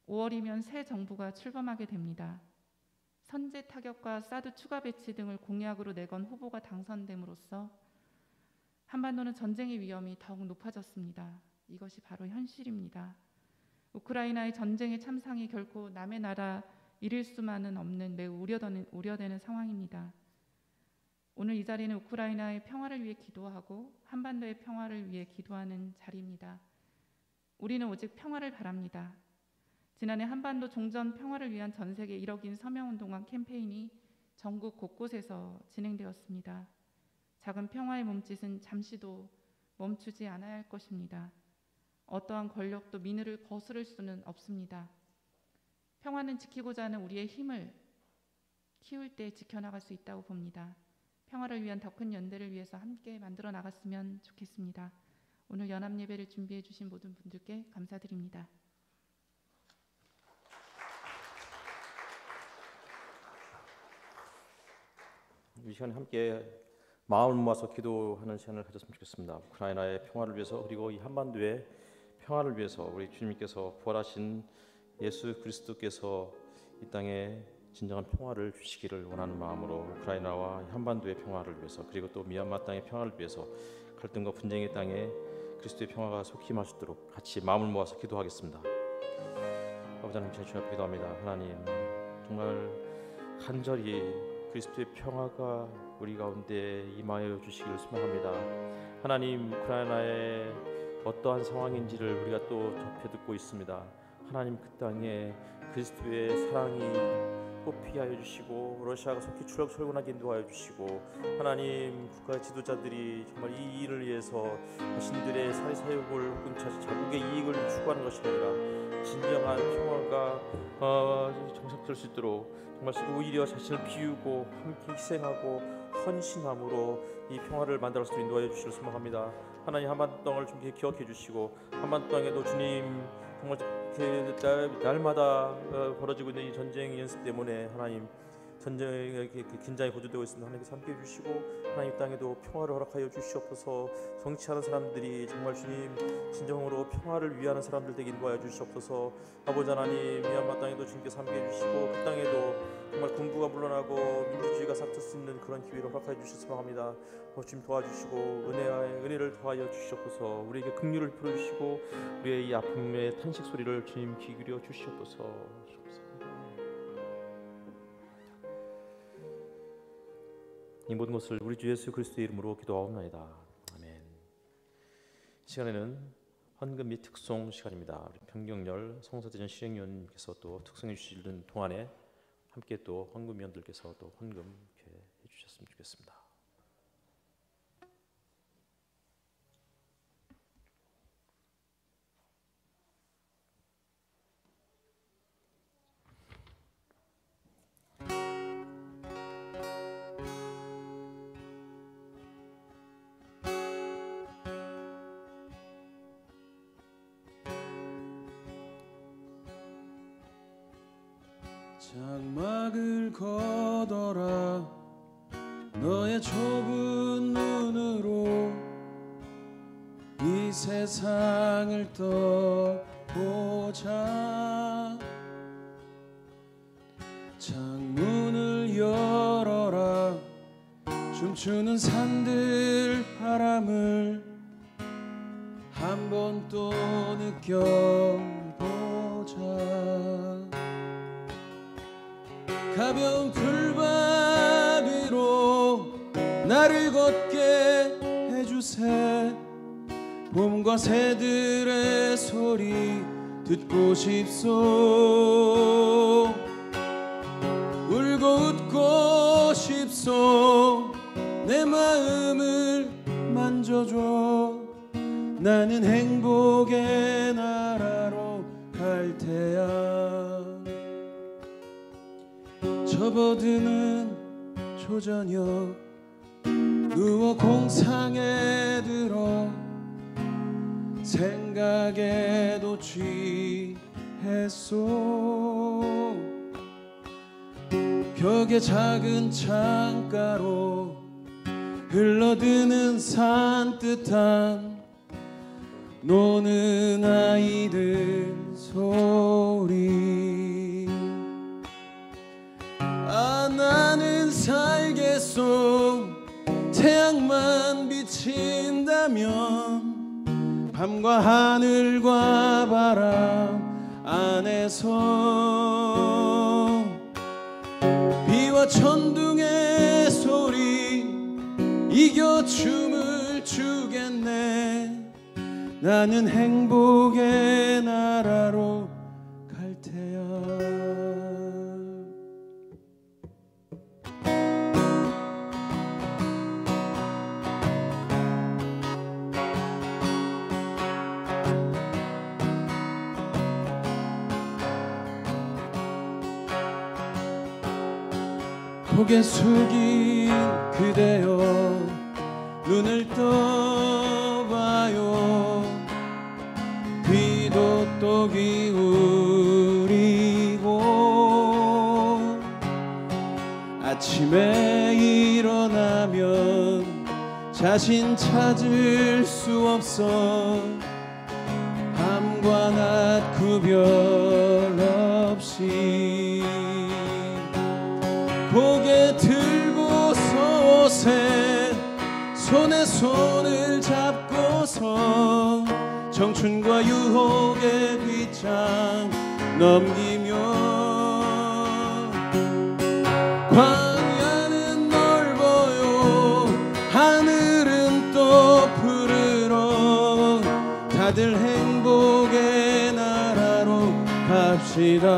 5월이면 새 정부가 출범하게 됩니다. 선제 타격과 사드 추가 배치 등을 공약으로 내건 후보가 당선됨으로써 한반도는 전쟁의 위험이 더욱 높아졌습니다. 이것이 바로 현실입니다. 우크라이나의 전쟁의 참상이 결코 남의 나라 일일 수만은 없는 매우 우려되는 상황입니다. 오늘 이 자리는 우크라이나의 평화를 위해 기도하고 한반도의 평화를 위해 기도하는 자리입니다. 우리는 오직 평화를 바랍니다. 지난해 한반도 종전 평화를 위한 전 세계 1억인 서명운동과 캠페인이 전국 곳곳에서 진행되었습니다. 작은 평화의 몸짓은 잠시도 멈추지 않아야 할 것입니다. 어떠한 권력도 민의를 거스를 수는 없습니다. 평화는 지키고자 하는 우리의 힘을 키울 때 지켜나갈 수 있다고 봅니다. 평화를 위한 더 큰 연대를 위해서 함께 만들어 나갔으면 좋겠습니다. 오늘 연합예배를 준비해 주신 모든 분들께 감사드립니다. 이 시간에 함께 마음을 모아서 기도하는 시간을 가졌으면 좋겠습니다. 우크라이나의 평화를 위해서, 그리고 이 한반도의 평화를 위해서 우리 주님께서 부활하신 예수 그리스도께서 이 땅에 진정한 평화를 주시기를 원하는 마음으로 우크라이나와 한반도의 평화를 위해서, 그리고 또 미얀마 땅의 평화를 위해서, 갈등과 분쟁의 땅에 그리스도의 평화가 속히 임할 수 있도록 같이 마음을 모아서 기도하겠습니다. 아버지 하나님, 제 주 앞에 기도합니다. 하나님, 정말 간절히 그리스도의 평화가 우리 가운데 임하여 주시기를 소망합니다. 하나님, 우크라이나의 어떠한 상황인지를 우리가 또 접해 듣고 있습니다. 하나님, 그 땅에 그리스도의 사랑이 꽃피하여 주시고 러시아가 속히 출국설군하게 인도하여 주시고, 하나님, 국가 지도자들이 정말 이 일을 위해서 자신들의 사회사욕을 혹은 자국의 이익을 추구하는 것이 아니라 진정한 평화가 정착될 수 있도록 정말 오히려 자신을 비우고 함께 희생하고 헌신함으로 이 평화를 만들어 서 인도하여 주시기를 소망합니다. 하나님, 한반도 땅을 좀 기억해 주시고, 한반도 땅에도 주님 정말 날마다 벌어지고 있는 이 전쟁 연습 때문에 하나님 전쟁의 긴장이 고조되고 있습니다. 하나님께서 함께해 주시고, 하나님 땅에도 평화를 허락하여 주시옵소서. 성취하는 사람들이 정말 주님 진정으로 평화를 위하는 사람들 되게 인도하여 주시옵소서. 아버지 하나님, 미얀마 땅에도 주님께서 함께해 주시고, 그 땅에도 정말 군부가 물러나고 민주주의가 싹틀 수 있는 그런 기회를 허락하여 주셨으면 합니다. 주님 도와주시고 은혜를 더하여 주시옵소서. 우리에게 긍휼을 풀어주시고 우리의 이 아픔의 탄식 소리를 주님 귀 기울여 주시옵소서. 이 모든 것을 우리 주 예수 그리스도의 이름으로 기도하옵나이다. 아멘. 시간에는 헌금 및 특송 시간입니다. 우리 평경열 성사대전 실행위원님께서 또 특송해 주시는 동안에 함께 또 헌금위원들께서 또 헌금 이렇게 해주셨으면 좋겠습니다. 장막을 걷어라 너의 좁은 눈으로 이 세상을 떠보자. 창문을 열어라 춤추는 산들 바람을 한 번 또 느껴보자. 가벼운 풀밭 위로 나를 걷게 해주세. 봄과 새들의 소리 듣고 싶소. 울고 웃고 싶소. 내 마음을 만져줘. 나는 행복의 나라로 갈 테야. 접어드는 초저녁 누워 공상에 들어 생각에도 취했소. 벽에 작은 창가로 흘러드는 산뜻한 노는 아이들 소리. 아 나는 살겠소. 태양만 비친다면 밤과 하늘과 바람 안에서 비와 천둥의 소리 이겨 춤을 추겠네. 나는 행복의 나라로 갈 테야. 고개 숙인 그대여 눈을 떠봐요. 귀도 또 기울이고 아침에 일어나면 자신 찾을 수 없어. 밤과 낮 구별 없이 고개 들고서 옷에 손에 손을 잡고서 청춘과 유혹의 뒷장 넘기며 광야는 넓어요. 하늘은 또 푸르러 다들 행복의 나라로 갑시다.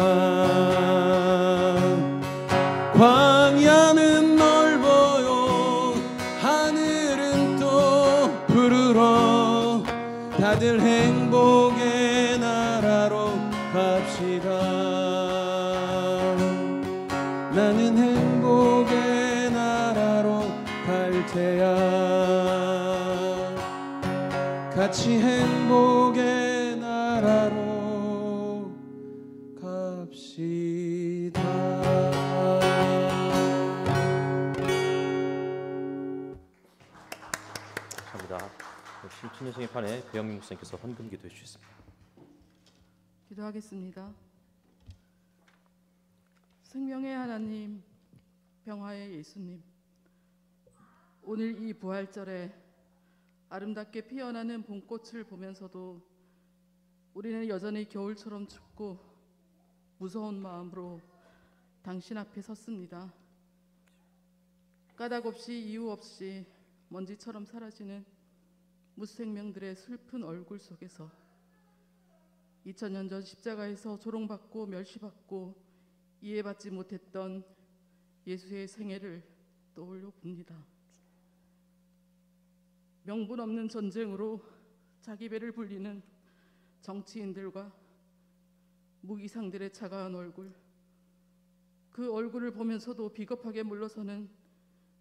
광야는 넓어요. 하늘은 또 푸르러 다들 행복의 나라로 갑시다. 나는 행복의 나라로 갈 테야. 같이 행복의 나라로 갑시다. 감사합니다. 심춘여성의 판에 배영민 목사님께서 헌금 기도해 주셨습니다. 기도하겠습니다. 생명의 하나님, 평화의 예수님, 오늘 이 부활절에 아름답게 피어나는 봄꽃을 보면서도 우리는 여전히 겨울처럼 춥고 무서운 마음으로 당신 앞에 섰습니다. 까닭 없이 이유 없이 먼지처럼 사라지는 무생명들의 슬픈 얼굴 속에서 2000년 전 십자가에서 조롱받고 멸시받고 이해받지 못했던 예수의 생애를 떠올려 봅니다. 명분 없는 전쟁으로 자기 배를 불리는 정치인들과 무기상들의 차가운 얼굴, 그 얼굴을 보면서도 비겁하게 물러서는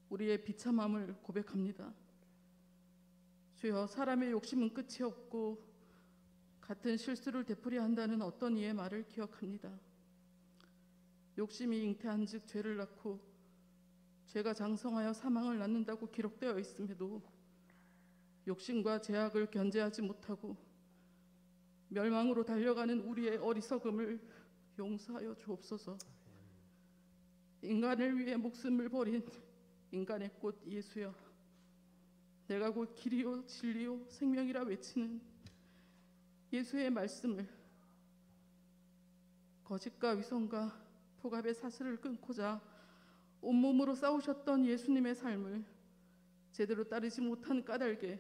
우리의 비참함을 고백합니다. 주여, 사람의 욕심은 끝이 없고 같은 실수를 되풀이한다는 어떤 이의 말을 기억합니다. 욕심이 잉태한즉 죄를 낳고 죄가 장성하여 사망을 낳는다고 기록되어 있음에도 욕심과 죄악을 견제하지 못하고 멸망으로 달려가는 우리의 어리석음을 용서하여 주옵소서. 인간을 위해 목숨을 버린 인간의 꽃 예수여, 내가 곧 길이요 진리요 생명이라 외치는 예수의 말씀을, 거짓과 위선과 폭압의 사슬을 끊고자 온몸으로 싸우셨던 예수님의 삶을 제대로 따르지 못한 까닭에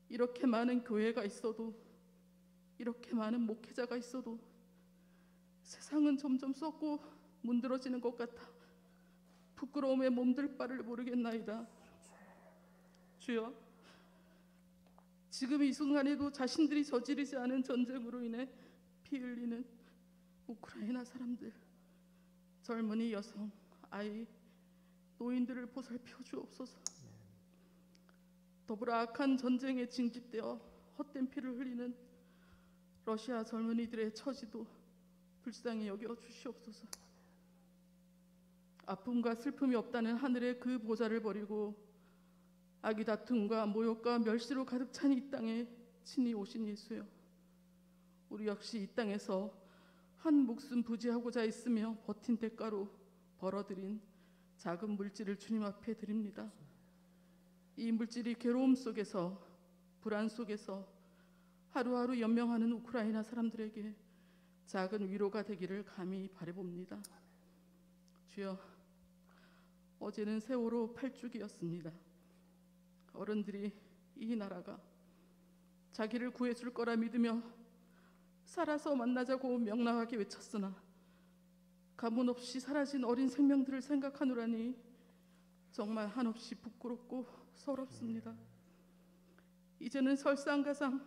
이렇게 많은 교회가 있어도, 이렇게 많은 목회자가 있어도 세상은 점점 썩고 문드러지는 것 같아 부끄러움에 몸둘 바를 모르겠나이다. 주여, 지금 이 순간에도 자신들이 저지르지 않은 전쟁으로 인해 피 흘리는 우크라이나 사람들, 젊은이, 여성, 아이, 노인들을 보살펴 주옵소서. 더불어 악한 전쟁에 징집되어 헛된 피를 흘리는 러시아 젊은이들의 처지도 불쌍히 여겨 주시옵소서. 아픔과 슬픔이 없다는 하늘의 그 보좌를 버리고 악의 다툼과 모욕과 멸시로 가득 찬 이 땅에 친히 오신 예수여, 우리 역시 이 땅에서 한 목숨 부지하고자 있으며 버틴 대가로 벌어들인 작은 물질을 주님 앞에 드립니다. 이 물질이 괴로움 속에서, 불안 속에서 하루하루 연명하는 우크라이나 사람들에게 작은 위로가 되기를 감히 바라봅니다. 주여, 어제는 세월호 8주기였습니다. 어른들이 이 나라가 자기를 구해줄 거라 믿으며 살아서 만나자고 명랑하게 외쳤으나 가문 없이 사라진 어린 생명들을 생각하노라니 정말 한없이 부끄럽고 서럽습니다. 이제는 설상가상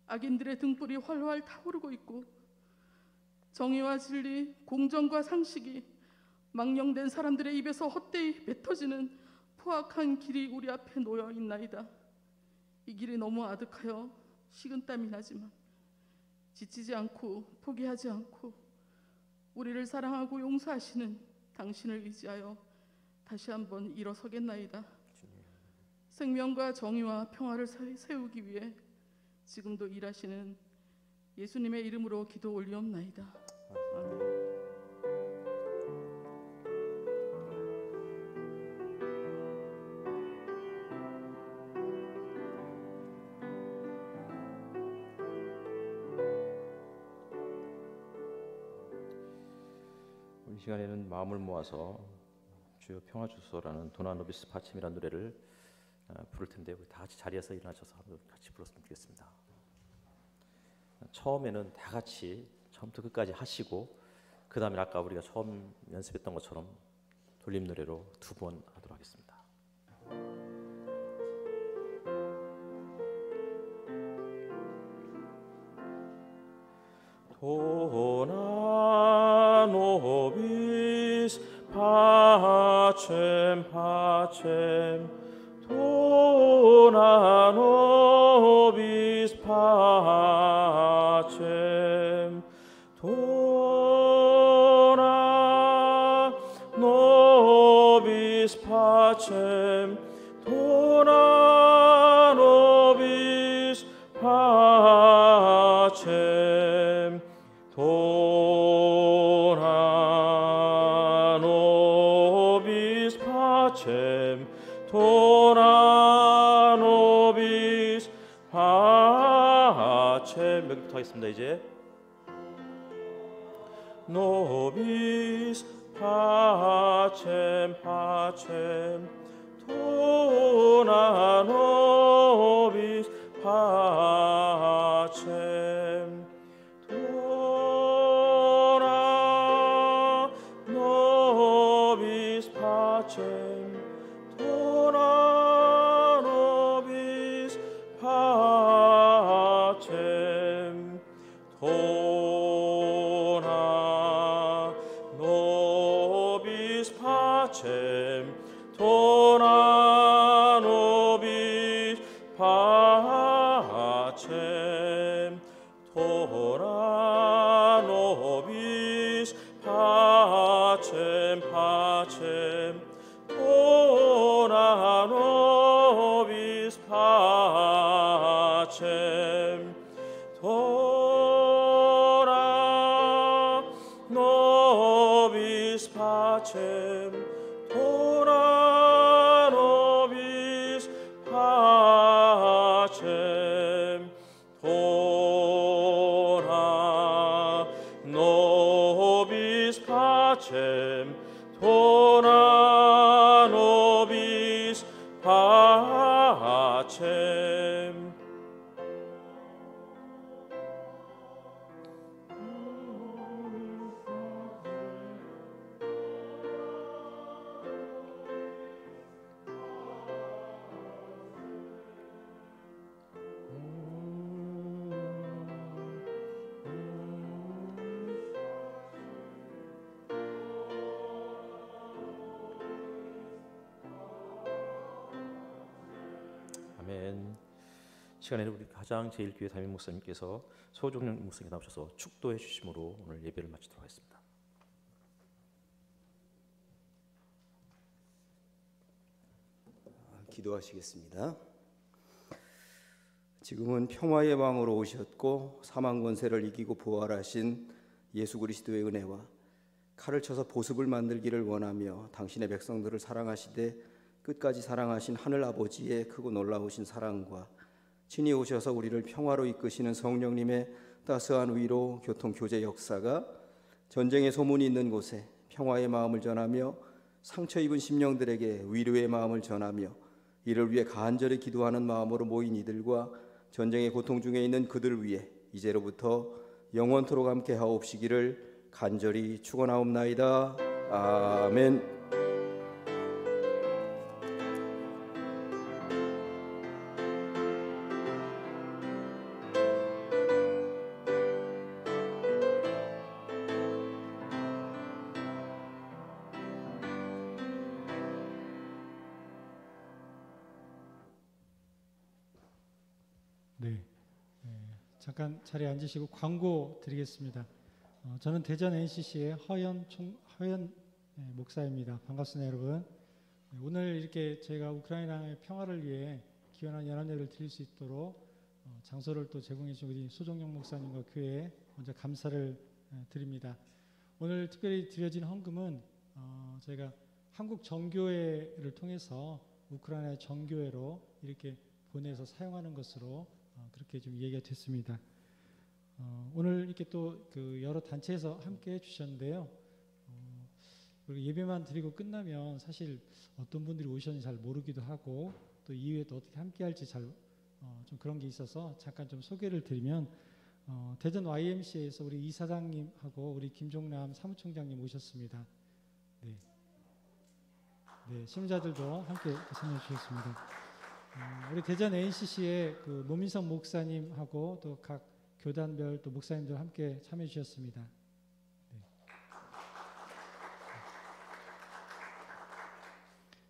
악인들의 등불이 활활 타오르고 있고 정의와 진리, 공정과 상식이 망령된 사람들의 입에서 헛되이 뱉어지는 포악한 길이 우리 앞에 놓여 있나이다. 이 길이 너무 아득하여 식은땀이 나지만 지치지 않고 포기하지 않고 우리를 사랑하고 용서하시는 당신을 의지하여 다시 한번 일어서겠나이다. 생명과 정의와 평화를 세우기 위해 지금도 일하시는 예수님의 이름으로 기도 올리옵나이다. 아멘. 이 시간에는 마음을 모아서 주여 평화 주소서라는 도나노비스 파침이라는 노래를 부를 텐데 우리 다 같이 자리에서 일어나셔서 같이 불렀으면 좋겠습니다. 처음에는 다 같이 처음부터 끝까지 하시고 그 다음에 아까 우리가 처음 연습했던 것처럼 돌림 노래로 2번 하도록 하겠습니다. 도나노비스 파쳔 파쳔 도나노비스 파쳔 도나노비스 파쳔 도나노비스 파쳔 도나노비스 파쳔 도나노비스 파쳔 여기부터 하겠습니다. 이제 노비스 파쳔 파쳔 도나노비스 파쳔 도나노비스 파쳔 도나노비스 파쳔 도나노비스 파쳔 도나노비스 파쳔 도나노비스 파쳔 pacem, tora nobis pacem, tora nobis pacem, tora nobis pacem, tora nobis pacem. 아멘. 시간에는 우리 가장제일교회 담임 목사님께서 소종영 목사님 나오셔서 축도해 주심으로 오늘 예배를 마치도록 하겠습니다. 기도하시겠습니다. 지금은 평화의 왕으로 오셨고 사망 권세를 이기고 부활하신 예수 그리스도의 은혜와 칼을 쳐서 보습을 만들기를 원하며 당신의 백성들을 사랑하시되 끝까지 사랑하신 하늘 아버지의 크고 놀라우신 사랑과 친히 오셔서 우리를 평화로 이끄시는 성령님의 따스한 위로, 교통, 교제 역사가 전쟁의 소문이 있는 곳에 평화의 마음을 전하며 상처 입은 심령들에게 위로의 마음을 전하며 이를 위해 간절히 기도하는 마음으로 모인 이들과 전쟁의 고통 중에 있는 그들 위해 이제로부터 영원토록 함께 하옵시기를 간절히 축원하옵나이다. 아멘. 잠깐 자리에 앉으시고 광고 드리겠습니다. 저는 대전 NCC의 허연 목사입니다. 반갑습니다, 여러분. 오늘 이렇게 저희가 우크라이나의 평화를 위해 기원한 연합예배를 드릴 수 있도록 장소를 또 제공해 주신 우리 소종영 목사님과 교회에 먼저 감사를 드립니다. 오늘 특별히 드려진 헌금은 저희가 한국 정교회를 통해서 우크라이나의 정교회로 이렇게 보내서 사용하는 것으로 그렇게 좀 얘기가 됐습니다. 오늘 이렇게 또 그 여러 단체에서 함께 해주셨는데요. 예배만 드리고 끝나면 사실 어떤 분들이 오셨는지 잘 모르기도 하고 또 이후에 또 어떻게 함께할지 잘 좀 그런 게 있어서 잠깐 좀 소개를 드리면 대전 YMCA에서 우리 이사장님하고 우리 김종남 사무총장님 오셨습니다. 네, 신자들도 함께 참여해 주셨습니다. 우리 대전 NCC의 그 노민성 목사님하고 또 각 교단별 또 목사님들 함께 참여해 주셨습니다. 네.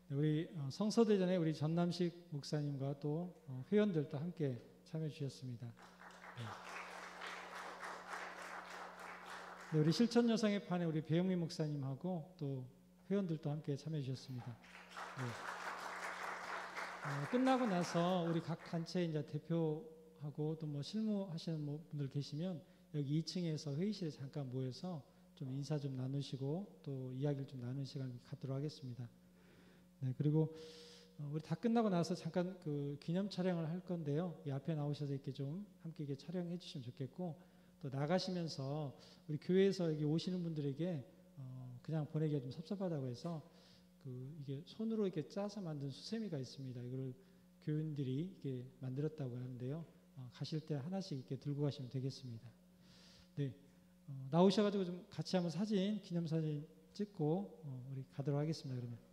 우리 성서대전에 우리 전남식 목사님과 또 회원들도 함께 참여해 주셨습니다. 네, 우리 실천여성의 판에 우리 배영민 목사님하고 또 회원들도 함께 참여해 주셨습니다. 네. 끝나고 나서 우리 각 단체 이제 대표하고 또 뭐 실무하시는 분들 계시면 여기 2층에서 회의실에 잠깐 모여서 좀 인사 좀 나누시고 또 이야기를 좀 나누는 시간을 갖도록 하겠습니다. 네, 그리고 우리 다 끝나고 나서 잠깐 그 기념 촬영을 할 건데요. 이 앞에 나오셔서 이렇게 좀 함께 이렇게 촬영해 주시면 좋겠고 또 나가시면서 우리 교회에서 여기 오시는 분들에게 그냥 보내기가 좀 섭섭하다고 해서 이게 손으로 이렇게 짜서 만든 수세미가 있습니다. 이걸 교인들이 이렇게 만들었다고 하는데요. 가실 때 하나씩 이렇게 들고 가시면 되겠습니다. 네, 나오셔가지고 좀 같이 한번 기념사진 찍고 우리 가도록 하겠습니다. 그러면.